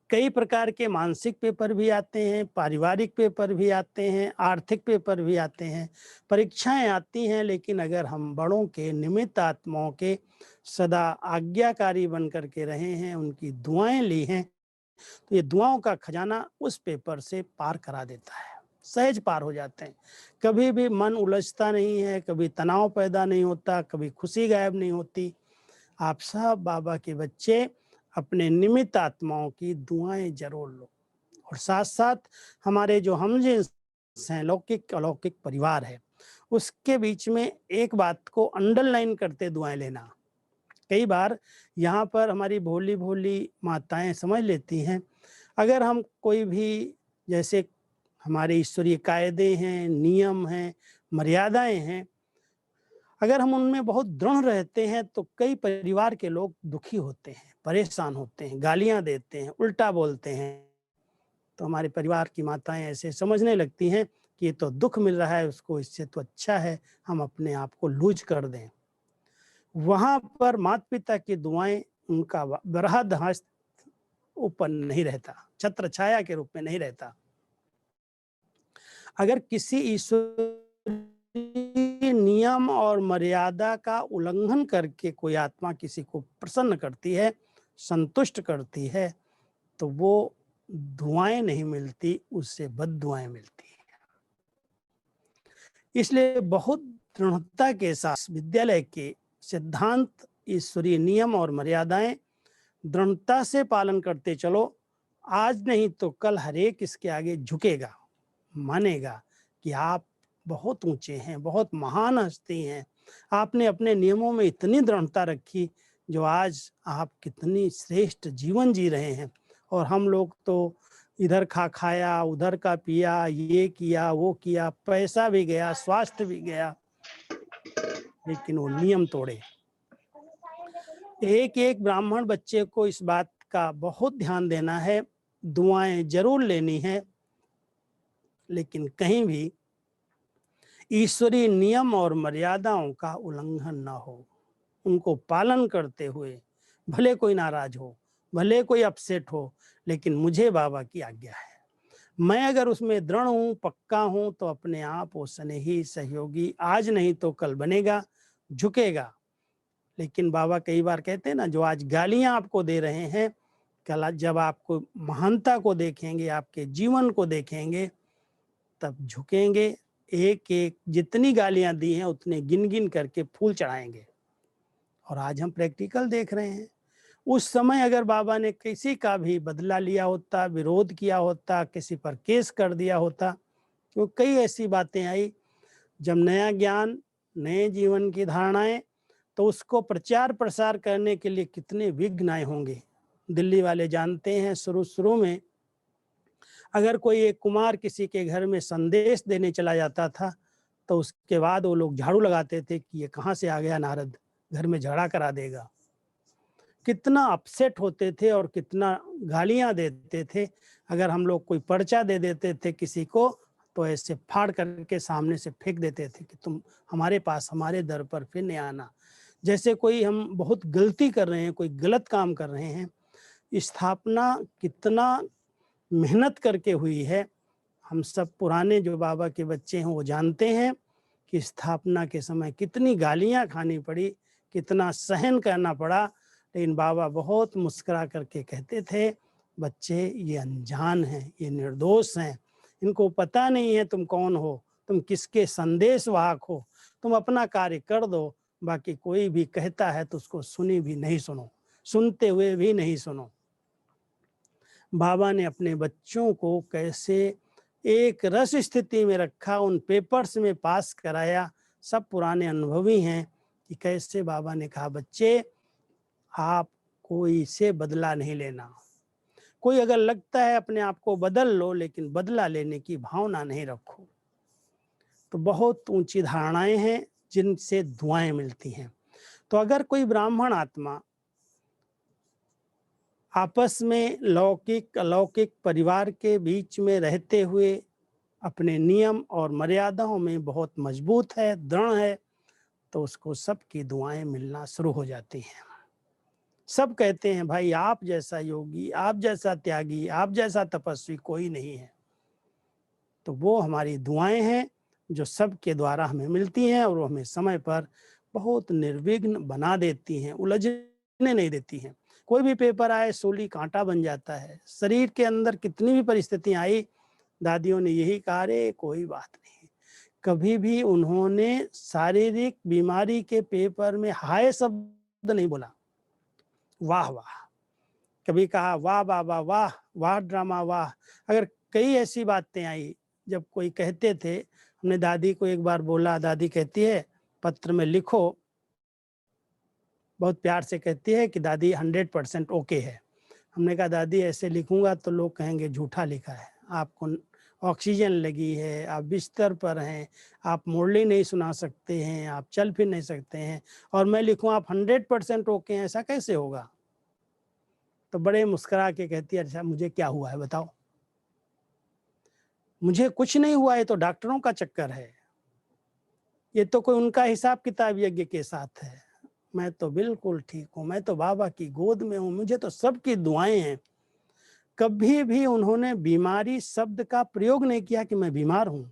कई प्रकार के मानसिक पेपर भी आते हैं, पारिवारिक पेपर भी आते हैं, आर्थिक पेपर भी आते हैं, परीक्षाएं आती हैं। लेकिन अगर हम बड़ों के निमित्त आत्माओं के सदा आज्ञाकारी बन करके रहे हैं, उनकी दुआएं ली हैं, तो ये दुआओं का खजाना उस पेपर से पार करा देता है, सहज पार हो जाते हैं। कभी भी मन उलझता नहीं है, कभी तनाव पैदा नहीं होता, कभी खुशी गायब नहीं होती। आप सब बाबा के बच्चे अपने निमित्त आत्माओं की दुआएं जरूर लो, और साथ साथ हमारे जो हम जिनसे हैं, लौकिक अलौकिक परिवार है, उसके बीच में एक बात को अंडरलाइन करते दुआएं लेना। कई बार यहाँ पर हमारी भोली भोली माताएं समझ लेती हैं, अगर हम कोई भी, जैसे हमारे ईश्वरीय कायदे हैं, नियम हैं, मर्यादाएं हैं, अगर हम उनमें बहुत दृढ़ रहते हैं तो कई परिवार के लोग दुखी होते हैं, परेशान होते हैं, गालियां देते हैं, उल्टा बोलते हैं। तो हमारे परिवार की माताएं ऐसे समझने लगती हैं कि ये तो दुख मिल रहा है उसको, इससे तो अच्छा है हम अपने आप को लूज कर दें। वहां पर माता पिता की दुआएं, उनका बरहद हस्त ऊपर नहीं रहता, छत्र छाया के रूप में नहीं रहता। अगर किसी ईश्वरीय नियम और मर्यादा का उल्लंघन करके कोई आत्मा किसी को प्रसन्न करती है, संतुष्ट करती है, तो वो दुआएं नहीं मिलती, उससे बद्दुआएं मिलती है। इसलिए बहुत दृढ़ता के साथ विद्यालय के सिद्धांत, ईश्वरीय नियम और मर्यादाएं दृढ़ता से पालन करते चलो। आज नहीं तो कल हर एक इसके आगे झुकेगा, मानेगा कि आप बहुत ऊंचे हैं, बहुत महान हस्ती हैं। आपने अपने नियमों में इतनी दृढ़ता रखी जो आज आप कितनी श्रेष्ठ जीवन जी रहे हैं, और हम लोग तो इधर खा खाया, उधर का पिया, ये किया वो किया, पैसा भी गया, स्वास्थ्य भी गया, लेकिन वो नियम तोड़े। एक एक ब्राह्मण बच्चे को इस बात का बहुत ध्यान देना है, दुआएं जरूर लेनी है, लेकिन कहीं भी ईश्वरीय नियम और मर्यादाओं का उल्लंघन ना हो। उनको पालन करते हुए भले कोई नाराज हो, भले कोई अपसेट हो, लेकिन मुझे बाबा की आज्ञा है, मैं अगर उसमें दृढ़ हूँ, पक्का हूँ, तो अपने आप वो स्नेही सहयोगी आज नहीं तो कल बनेगा, झुकेगा। लेकिन बाबा कई बार कहते हैं ना, जो आज गालियां आपको दे रहे हैं, कल जब आपको महानता को देखेंगे, आपके जीवन को देखेंगे, तब झुकेंगे। एक एक जितनी गालियां दी हैं उतने गिन गिन करके फूल चढ़ाएंगे। और आज हम प्रैक्टिकल देख रहे हैं। उस समय अगर बाबा ने किसी का भी बदला लिया होता, विरोध किया होता, किसी पर केस कर दिया होता, क्योंकि कई ऐसी बातें आई जब नया ज्ञान, नए जीवन की धारणाएं, तो उसको प्रचार प्रसार करने के लिए कितने विघ्न आए होंगे। दिल्ली वाले जानते हैं, शुरू शुरू में अगर कोई एक कुमार किसी के घर में संदेश देने चला जाता था तो उसके बाद वो लोग झाड़ू लगाते थे कि ये कहाँ से आ गया नारद, घर में झगड़ा करा देगा। कितना अपसेट होते थे और कितना गालियां देते थे। अगर हम लोग कोई पर्चा दे देते थे किसी को तो ऐसे फाड़ करके सामने से फेंक देते थे कि तुम हमारे पास, हमारे दर पर फिर नहीं आना। जैसे कोई हम बहुत गलती कर रहे हैं, कोई गलत काम कर रहे हैं। स्थापना कितना मेहनत करके हुई है। हम सब पुराने जो बाबा के बच्चे हैं वो जानते हैं कि स्थापना के समय कितनी गालियां खानी पड़ी, कितना सहन करना पड़ा। लेकिन बाबा बहुत मुस्कुरा करके कहते थे, बच्चे ये अनजान हैं, ये निर्दोष हैं, इनको पता नहीं है तुम कौन हो, तुम किसके संदेश वाहक हो, तुम अपना कार्य कर दो, बाकी कोई भी कहता है तो उसको सुनी भी नहीं सुनो, सुनते हुए भी नहीं सुनो। बाबा ने अपने बच्चों को कैसे एक रस स्थिति में रखा, उन पेपर्स में पास कराया। सब पुराने अनुभवी हैं कि कैसे बाबा ने कहा, बच्चे आप कोई से बदला नहीं लेना। कोई अगर लगता है अपने आप को बदल लो, लेकिन बदला लेने की भावना नहीं रखो। तो बहुत ऊंची धारणाएं हैं जिनसे दुआएं मिलती हैं। तो अगर कोई ब्राह्मण आत्मा आपस में लौकिक अलौकिक परिवार के बीच में रहते हुए अपने नियम और मर्यादाओं में बहुत मजबूत है, दृढ़ है, तो उसको सबकी दुआएं मिलना शुरू हो जाती हैं। सब कहते हैं भाई आप जैसा योगी, आप जैसा त्यागी, आप जैसा तपस्वी कोई नहीं है। तो वो हमारी दुआएं हैं जो सबके द्वारा हमें मिलती हैं और वो हमें समय पर बहुत निर्विघ्न बना देती हैं, उलझने नहीं देती हैं। कोई भी पेपर आए सूली कांटा बन जाता है। शरीर के अंदर कितनी भी परिस्थितियां आई, दादियों ने यही कहा, रे कोई बात नहीं। कभी भी उन्होंने शारीरिक बीमारी के पेपर में हाय शब्द नहीं बोला, वाह वाह। कभी कहा वाह बाबा वाह, वाह ड्रामा वाह। अगर कई ऐसी बातें आई जब कोई कहते थे, हमने दादी को एक बार बोला, दादी कहती है पत्र में लिखो, बहुत प्यार से कहती है कि दादी 100% ओके है। हमने कहा दादी ऐसे लिखूंगा तो लोग कहेंगे झूठा लिखा है, आपको ऑक्सीजन लगी है, आप बिस्तर पर हैं, आप मुरली नहीं सुना सकते हैं, आप चल फिर नहीं सकते हैं, और मैं लिखूं आप 100% ओके हैं, ऐसा कैसे होगा। तो बड़े मुस्कुरा के कहती है, अच्छा मुझे क्या हुआ है बताओ। मुझे कुछ नहीं हुआ है, तो डॉक्टरों का चक्कर है, ये तो कोई उनका हिसाब किताब यज्ञ के साथ है। मैं तो बिल्कुल ठीक हूँ, मैं तो बाबा की गोद में हूँ, मुझे तो सबकी दुआएं हैं। कभी भी उन्होंने बीमारी शब्द का प्रयोग नहीं किया कि मैं बीमार हूँ।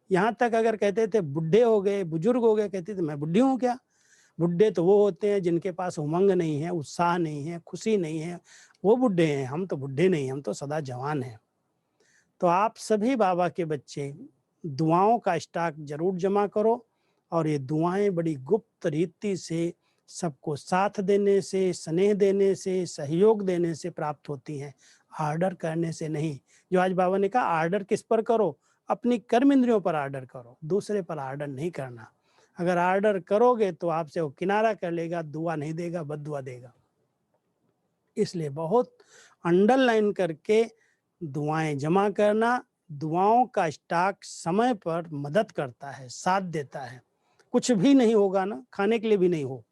यहाँ तक अगर कहते थे बुढ़े हो गए, बुजुर्ग हो गए, कहते थे मैं बुढ़ी हूँ क्या। बुढ़े तो वो होते हैं जिनके पास उमंग नहीं है, उत्साह नहीं है, खुशी नहीं है, वो बुढ़े हैं। हम तो बुढ़े नहीं, हम तो सदा जवान हैं। तो आप सभी बाबा के बच्चे दुआओं का स्टॉक जरूर जमा करो, और ये दुआएं बड़ी गुप्त रीति से सबको साथ देने से, स्नेह देने से, सहयोग देने से प्राप्त होती हैं, आर्डर करने से नहीं। जो आज बाबा ने कहा आर्डर किस पर करो, अपनी कर्म इंद्रियों पर आर्डर करो, दूसरे पर आर्डर नहीं करना। अगर आर्डर करोगे तो आपसे वो किनारा कर लेगा, दुआ नहीं देगा, बद्दुआ देगा। इसलिए बहुत अंडरलाइन करके दुआएं जमा करना। दुआओं का स्टॉक समय पर मदद करता है, साथ देता है। कुछ भी नहीं होगा ना, खाने के लिए भी नहीं हो,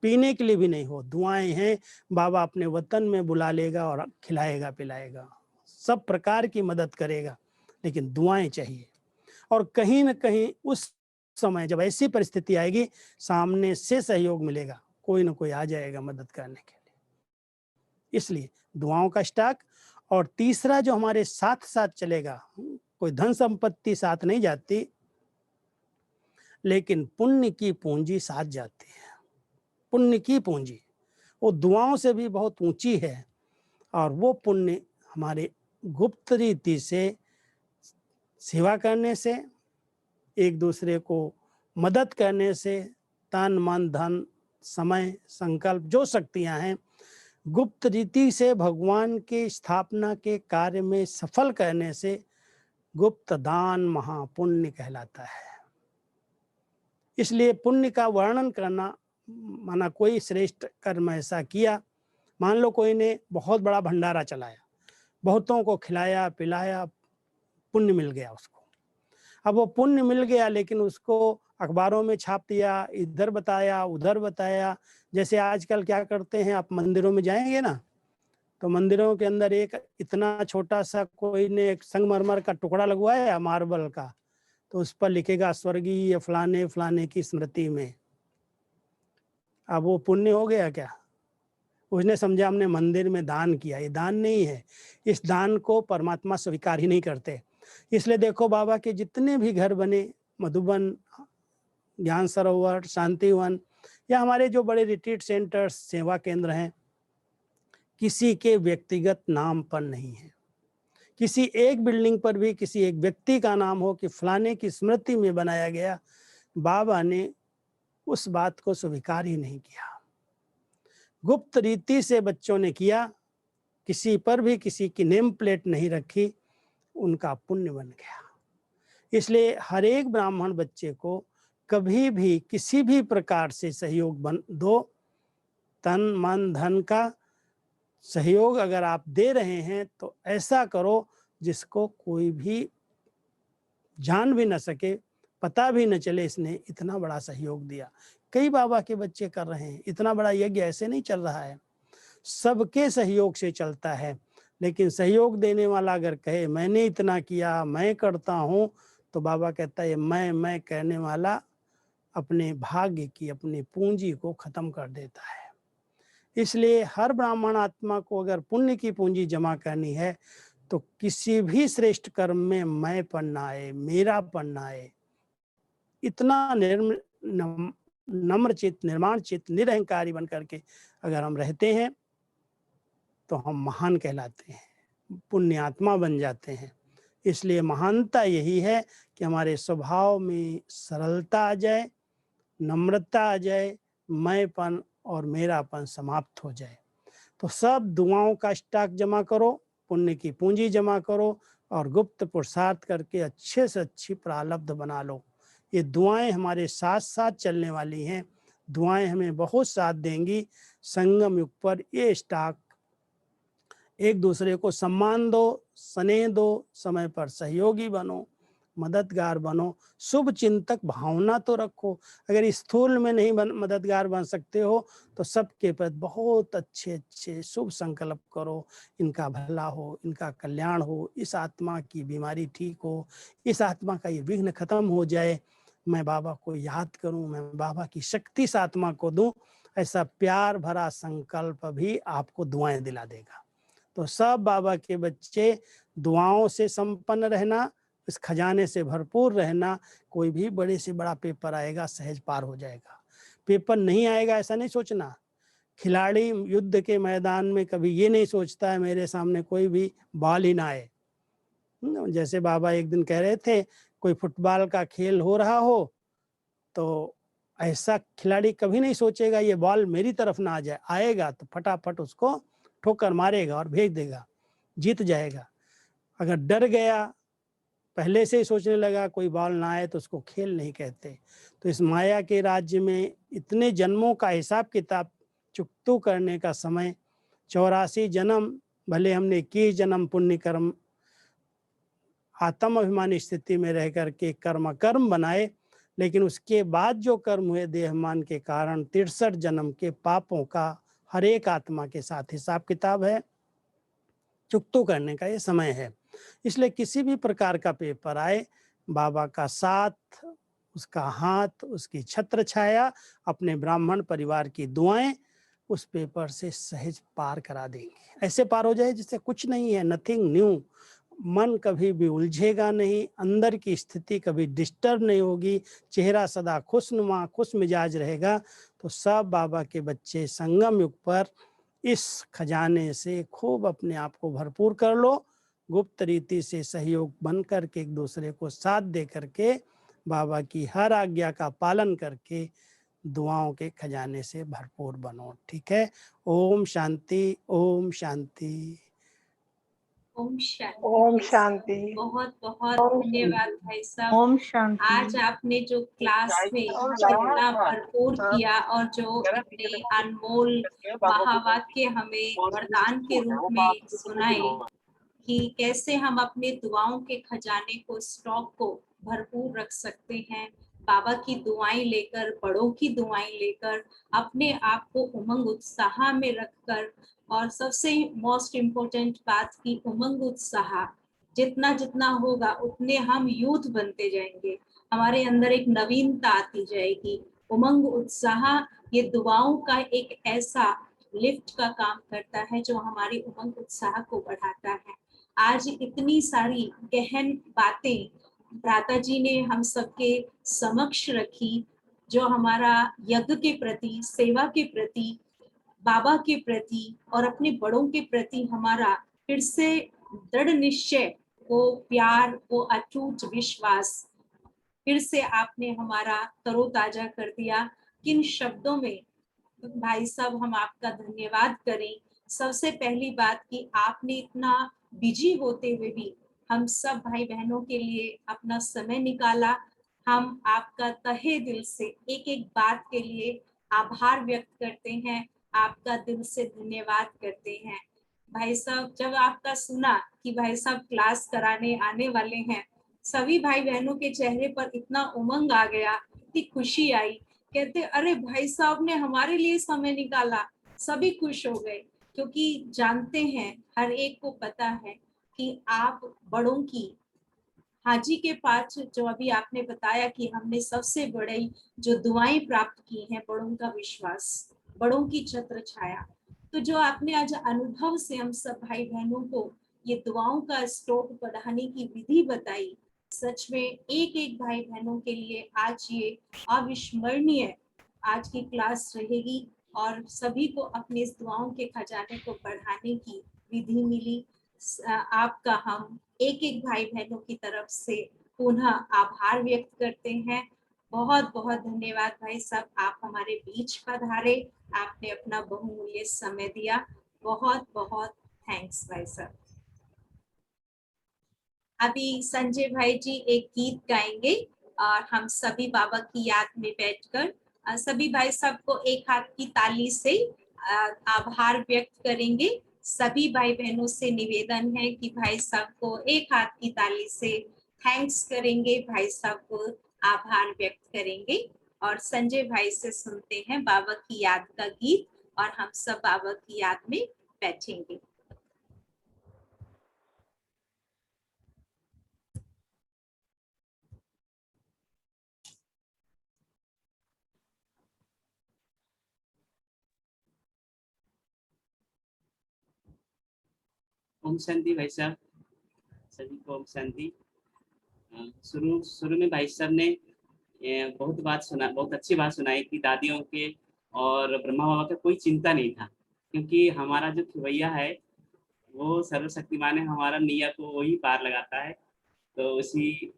पीने के लिए भी नहीं हो, दुआएं हैं, बाबा अपने वतन में बुला लेगा और खिलाएगा पिलाएगा, सब प्रकार की मदद करेगा, लेकिन दुआएं चाहिए। और कहीं ना कहीं उस समय जब ऐसी परिस्थिति आएगी, सामने से सहयोग मिलेगा, कोई ना कोई आ जाएगा मदद करने के लिए। इसलिए दुआओं का स्टॉक। और तीसरा जो हमारे साथ साथ चलेगा, कोई धन संपत्ति साथ नहीं जाती, लेकिन पुण्य की पूंजी साथ जाती है। पुण्य की पूंजी वो दुआओं से भी बहुत ऊंची है, और वो पुण्य हमारे गुप्त रीति से सेवा करने से, एक दूसरे को मदद करने से, तन मन धन समय संकल्प जो शक्तियां हैं, गुप्त रीति से भगवान के स्थापना के कार्य में सफल करने से गुप्त दान महापुण्य कहलाता है। इसलिए पुण्य का वर्णन करना माना कोई श्रेष्ठ कर्म ऐसा किया, मान लो कोई ने बहुत बड़ा भंडारा चलाया, बहुतों को खिलाया पिलाया, पुण्य मिल गया उसको। अब वो पुण्य मिल गया लेकिन उसको अखबारों में छाप दिया, इधर बताया उधर बताया। जैसे आजकल क्या करते हैं, आप मंदिरों में जाएंगे ना, तो मंदिरों के अंदर एक इतना छोटा सा कोई ने एक संगमरमर का टुकड़ा लगवाया मार्बल का, तो उस पर लिखेगा स्वर्गीय फलाने फलाने की स्मृति में। अब वो पुण्य हो गया क्या? उसने समझा हमने मंदिर में दान किया। ये दान नहीं है, इस दान को परमात्मा स्वीकार ही नहीं करते। इसलिए देखो बाबा के जितने भी घर बने, मधुबन, ज्ञान सरोवर, शांतिवन, या हमारे जो बड़े रिट्रीट सेंटर्स, सेवा केंद्र हैं, किसी के व्यक्तिगत नाम पर नहीं है। किसी एक बिल्डिंग पर भी किसी एक व्यक्ति का नाम हो कि फलाने की स्मृति में बनाया गया, बाबा ने उस बात को स्वीकार ही नहीं किया। गुप्त रीति से बच्चों ने किया, किसी पर भी किसी की नेम प्लेट नहीं रखी, उनका पुण्य बन गया। इसलिए हर एक ब्राह्मण बच्चे को कभी भी किसी भी प्रकार से सहयोग दो। तन मन धन का सहयोग अगर आप दे रहे हैं तो ऐसा करो जिसको कोई भी जान भी न सके, पता भी न चले इसने इतना बड़ा सहयोग दिया। कई बाबा के बच्चे कर रहे हैं, इतना बड़ा यज्ञ ऐसे नहीं चल रहा है, सबके सहयोग से चलता है। लेकिन सहयोग देने वाला अगर कहे मैंने इतना किया, मैं करता हूँ, तो बाबा कहता है मैं कहने वाला अपने भाग्य की, अपनी पूंजी को खत्म कर देता है। इसलिए हर ब्राह्मण आत्मा को अगर पुण्य की पूंजी जमा करनी है तो किसी भी श्रेष्ठ कर्म में मैं पन ना आए, मेरा पन ना आए। इतना नम्र चित्त, निर्माण चित्त, निरहंकारी बन करके अगर हम रहते हैं तो हम महान कहलाते हैं, पुण्य आत्मा बन जाते हैं। इसलिए महानता यही है कि हमारे स्वभाव में सरलता आ जाए, नम्रता आ जाए, मैंपन और मेरापन समाप्त हो जाए। तो सब दुआओं का स्टॉक जमा करो, पुण्य की पूंजी जमा करो और गुप्त पुरुषार्थ करके अच्छे से अच्छी प्रारब्ध बना लो। ये दुआएं हमारे साथ साथ चलने वाली हैं, दुआएं हमें बहुत साथ देंगी। संगम युग पर ये स्टॉक, एक दूसरे को सम्मान दो, स्नेह दो, समय पर सहयोगी बनो, मददगार बनो, शुभ चिंतक भावना तो रखो। अगर स्थूल में नहीं मददगार बन सकते हो तो सबके प्रति बहुत अच्छे अच्छे शुभ संकल्प करो, इनका भला हो, इनका कल्याण हो, इस आत्मा की बीमारी ठीक हो, इस आत्मा का ये विघ्न खत्म हो जाए, मैं बाबा को याद करूं, मैं बाबा की शक्ति इस आत्मा को दूं। ऐसा प्यार भरा संकल्प भी आपको दुआएं दिला देगा। तो सब बाबा के बच्चे दुआओं से संपन्न रहना, इस खजाने से भरपूर रहना। कोई भी बड़े से बड़ा पेपर आएगा सहज पार हो जाएगा, पेपर नहीं आएगा ऐसा नहीं सोचना। खिलाड़ी युद्ध के मैदान में कभी ये नहीं सोचता है मेरे सामने कोई भी बॉल ही ना आए। जैसे बाबा एक दिन कह रहे थे कोई फुटबॉल का खेल हो रहा हो तो ऐसा खिलाड़ी कभी नहीं सोचेगा ये बॉल मेरी तरफ ना आ जाए, आएगा तो फटाफट उसको ठोकर मारेगा और भेज देगा, जीत जाएगा। अगर डर गया, पहले से ही सोचने लगा कोई बॉल ना आए, तो उसको खेल नहीं कहते। तो इस माया के राज्य में इतने जन्मों का हिसाब किताब चुकतू करने का समय, 84 जन्म भले हमने 21 जन्म पुण्य कर्म आत्म अभिमानी स्थिति में रह करके कर्म बनाए, लेकिन उसके बाद जो कर्म हुए देहमान के कारण 63 जन्म के पापों का हर एक आत्मा के साथ हिसाब किताब है, चुकतू करने का ये समय है। इसलिए किसी भी प्रकार का पेपर आए, बाबा का साथ, उसका हाथ, उसकी छत्र छाया, अपने ब्राह्मण परिवार की दुआएं उस पेपर से सहज पार करा देंगे। ऐसे पार हो जाए जिससे कुछ नहीं है, नथिंग न्यू। मन कभी भी उलझेगा नहीं, अंदर की स्थिति कभी डिस्टर्ब नहीं होगी, चेहरा सदा खुशनुमा खुश मिजाज रहेगा। तो सब बाबा के बच्चे संगम युग पर इस खजाने से खूब अपने आप को भरपूर कर लो, गुप्त रीति से सहयोग बन करके एक दूसरे को साथ दे करके बाबा की हर आज्ञा का पालन करके दुआओं के खजाने से भरपूर बनो। ठीक है। ओम शांति, ओम शांति। ओम शांति। ओम शांति। बहुत बहुत धन्यवाद भाई साहब। ओम शांति। आज आपने जो क्लास में इतना भरपूर किया और जो इतने अनमोल महावाक्य हमें वरदान के रूप में सुनाए कि कैसे हम अपने दुआओं के खजाने को, स्टॉक को भरपूर रख सकते हैं, बाबा की दुआएं लेकर, बड़ों की दुआएं लेकर, अपने आप को उमंग उत्साह में रखकर, और सबसे मोस्ट इम्पोर्टेंट बात की उमंग उत्साह जितना जितना होगा उतने हम यूथ बनते जाएंगे, हमारे अंदर एक नवीनता आती जाएगी। उमंग उत्साह ये दुआओं का एक ऐसा लिफ्ट का काम करता है जो हमारी उमंग उत्साह को बढ़ाता है। आज इतनी सारी गहन बातें भ्राता जी ने हम सबके समक्ष रखी, जो हमारा यज्ञ के प्रति, सेवा के प्रति, बाबा के प्रति और अपने बड़ों के प्रति हमारा फिर से दृढ़ निश्चय, वो प्यार, वो अटूट विश्वास फिर से आपने हमारा तरोताजा कर दिया। किन शब्दों में भाई साहब हम आपका धन्यवाद करें। सबसे पहली बात कि आपने इतना बिजी होते हुए भी हम सब भाई बहनों के लिए अपना समय निकाला। हम आपका तहे दिल से एक एक बात के लिए आभार व्यक्त करते हैं, आपका दिल से धन्यवाद करते हैं। भाई साहब जब आपका सुना कि भाई साहब क्लास कराने आने वाले हैं, सभी भाई बहनों के चेहरे पर इतना उमंग आ गया, इतनी खुशी आई। कहते अरे भाई साहब ने हमारे लिए समय निकाला। सभी खुश हो गए क्योंकि जानते हैं, हर एक को पता है कि आप बड़ों की हाजी के पास, जो अभी आपने बताया कि हमने सबसे बड़ी जो दुआएं प्राप्त की हैं, बड़ों का विश्वास, बड़ों की छत्र छाया, तो जो आपने आज अनुभव से हम सब भाई बहनों को ये दुआओं का स्टॉक बढ़ाने की विधि बताई, सच में एक एक भाई बहनों के लिए आज ये अविस्मरणीय आज की क्लास रहेगी और सभी को अपने इस दुआओं के खजाने को बढ़ाने की विधि मिली। आपका हम एक एक भाई बहनों की तरफ से पुनः आभार व्यक्त करते हैं। बहुत बहुत धन्यवाद भाई साहब, आप हमारे बीच पधारे, आपने अपना बहुमूल्य समय दिया। बहुत बहुत थैंक्स भाई साहब। अभी संजय भाई जी एक गीत गाएंगे और हम सभी बाबा की याद में बैठकर सभी भाई साहब को एक हाथ की ताली से आभार व्यक्त करेंगे। सभी भाई बहनों से निवेदन है कि भाई साहब को एक हाथ की ताली से थैंक्स करेंगे, भाई साहब को आभार व्यक्त करेंगे और संजय भाई से सुनते हैं बाबा की याद का गीत और हम सब बाबा की याद में बैठेंगे। ओम शांति भाई साहब, सभी को ओम शांति। शुरू में भाई साहब ने बहुत अच्छी बात सुनाई कि दादियों के और ब्रह्मा बाबा का कोई चिंता नहीं था, क्योंकि हमारा जो खिवैया है वो सर्वशक्तिमान है, हमारा नैया को वही पार लगाता है। तो उसी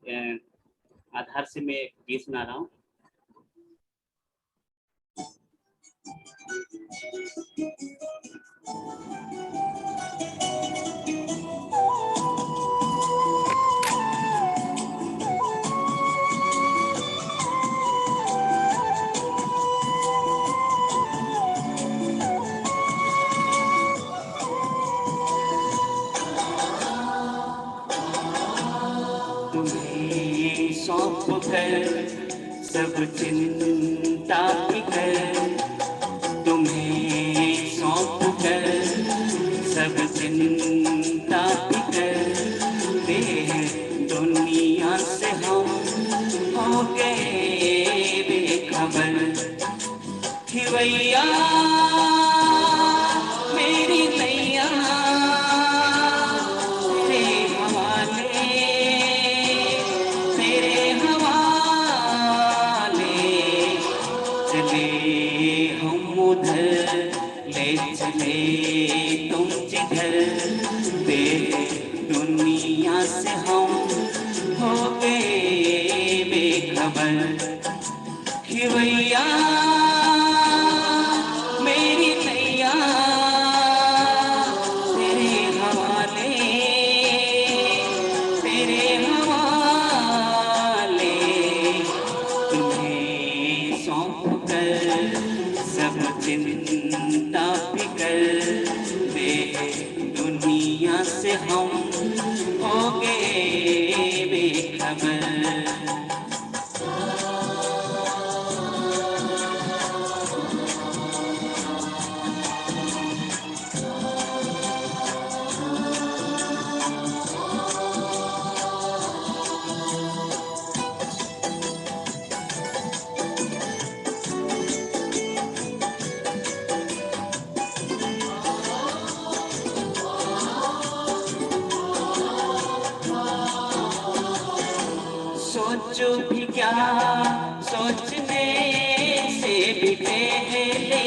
आधार से मैं ये सुना रहा हूँ। तुम्हें सौंप कर सब चिंता फिकर, तुम्हें सौंप कर सब चिंता फिकर, देह दुनिया से हम हो गए बेखबर। खिवैया मेरी नैया चले तुम जिधर, दुनिया से हम हो गए बेखबर। खिवैया मेरी नैया तेरे हवाले, हम हो गए बेखबर। सोचो भी क्या सोचने से भी पहले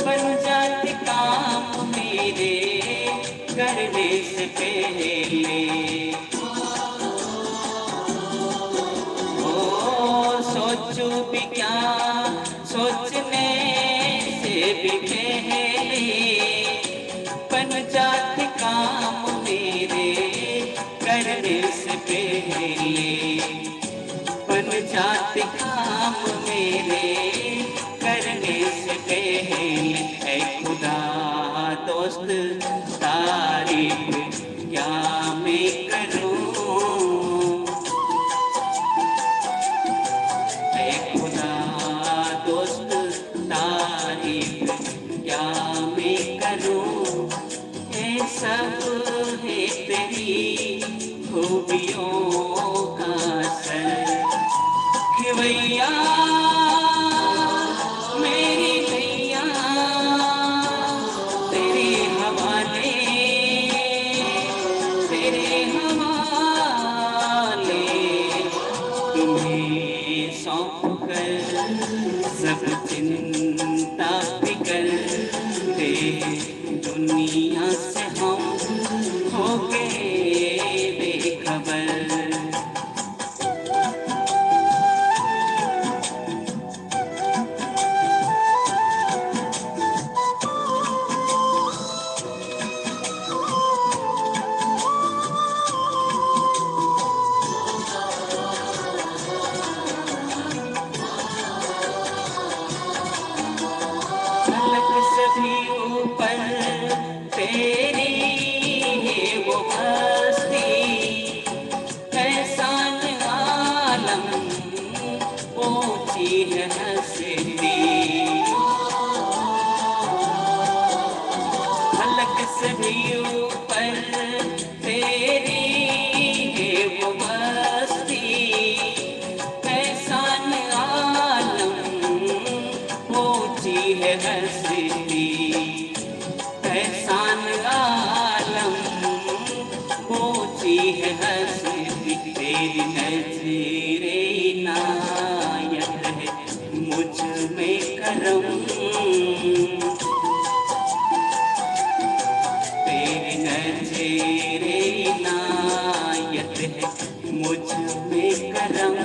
बन जाते काम मेरे करने से पहले। ओ सोचो भी क्या सोचने से भी पहले बन जाते काम मेरे करने से पहले। बन जाते काम मेरे करने से पहले। ऐ खुदा दोस्त तारीफ क्या मैं करूं। ऐ खुदा दोस्त तारीफ क्या मैं करूं। ये सब है तेरी खूबियों का असर। खिवैया मेरी नैया तेरे हवाले, तेरे हवाले। तुम्हें सौंप कर सब चिंता फिकर दे दुनिया से हम हो गए बेखबर। फलक से भी ऊपर तेरी है वो हस्ती। एहसान आलम ऊंची है हस्ती। फलक से भी ऊपर तेरी है वो हस्ती। एहसान आलम ऊंची है हस्ती। एहसान आलम ऊंची है हस्ती। तेरी नज़रे इनायत है मुझ में करम। तेरी नज़रे इनायत है मुझ में करम।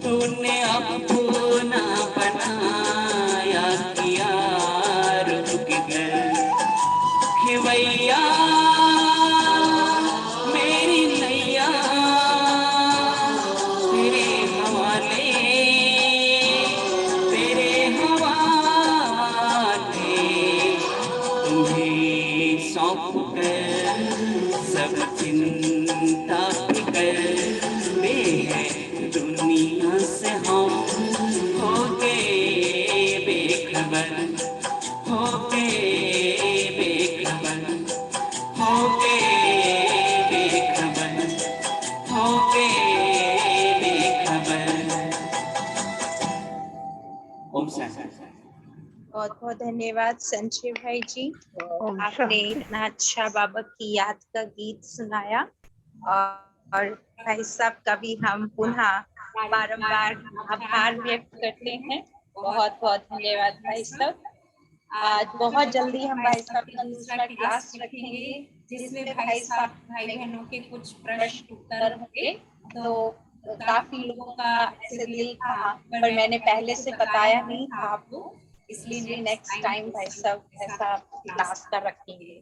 तूने अपना बनाया किया रुक कर। खिवैया मेरी नैया तेरे हवाले, तेरे हवाले। तुम्हें सौंप कर सब चिंता फिकर दे है दुनिया से हम हो गए बेखबर। हो गए बेखबर। हो गए बेखबर। हो गए बेखबर। ओम शांति। बहुत बहुत धन्यवाद संजय भाई जी। ओम आपने शांति। इतना अच्छा बाबा की याद का गीत सुनाया और भाई साहब का भी हम पुनः बारंबार आभार व्यक्त करते हैं। बहुत बहुत धन्यवाद भाई साहब। आज बहुत जल्दी हम भाई साहब का दूसरा क्लास रखेंगे जिसमें भाई साहब भाई बहनों के कुछ प्रश्न उत्तर होंगे। तो काफी लोगों का ऐसे दिल था पर मैंने पहले से बताया नहीं था आपको, इसलिए नेक्स्ट टाइम भाई साहब ऐसा क्लास का रखेंगे।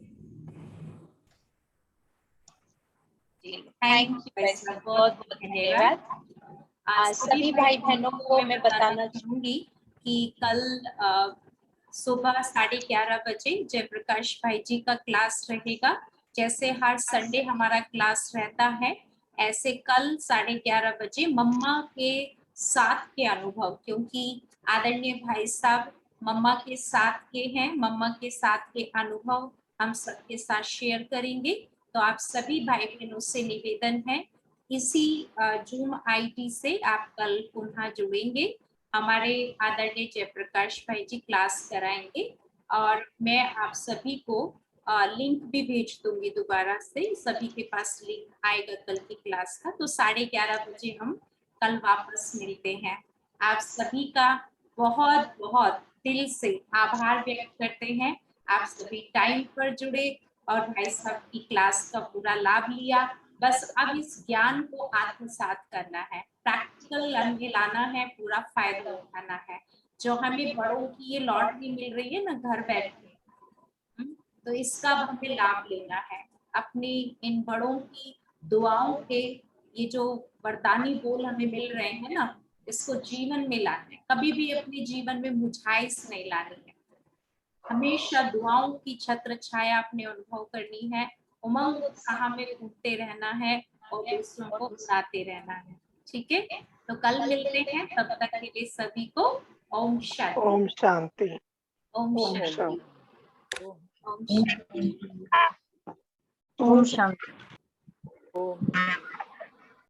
थैंक यू भाई साहब, बहुत बहुत धन्यवाद। सभी भाई बहनों को मैं बताना चाहूंगी कि कल सुबह 11:30 बजे जयप्रकाश भाई जी का क्लास रहेगा जैसे हर संडे हमारा क्लास रहता है, ऐसे कल 11:30 बजे मम्मा के साथ के अनुभव, क्योंकि आदरणीय भाई साहब मम्मा के साथ के हैं, मम्मा के साथ के अनुभव हम सबके साथ शेयर करेंगे। तो आप सभी भाई बहनों से निवेदन है, इसी जूम आईडी से आप कल पुनः जुड़ेंगे। हमारे आदरणीय जयप्रकाश भाई जी क्लास कराएंगे और मैं आप सभी को लिंक भी भेज दूंगी दोबारा से, सभी के पास लिंक आएगा कल की क्लास का। तो 11:30 बजे हम कल वापस मिलते हैं। आप सभी का बहुत बहुत दिल से आभार व्यक्त करते हैं। आप सभी टाइम पर जुड़े और भाई साहब की क्लास का पूरा लाभ लिया। बस अब इस ज्ञान को आत्मसात करना है, प्रैक्टिकल लर्न में लाना है, पूरा फायदा उठाना है। जो हमें बड़ों की ये लॉटरी मिल रही है ना घर बैठे, तो इसका हमें लाभ लेना है। अपनी इन बड़ों की दुआओं के ये जो वरदानी बोल हमें मिल रहे हैं ना, इसको जीवन में लाना है। कभी भी अपने जीवन में मुझाइश नहीं लानी है, हमेशा दुआओं की छत्र छाया अपने अनुभव करनी है, उमंग उत्साह में कूदते रहना है और दूसरों को उड़ाते रहना है। ठीक है, तो कल मिलते हैं, तब तक के लिए सभी को ओम शांति। ओम शांति। ओम ओम शांति। शांति। ओम शांति। ओम शांति। ओम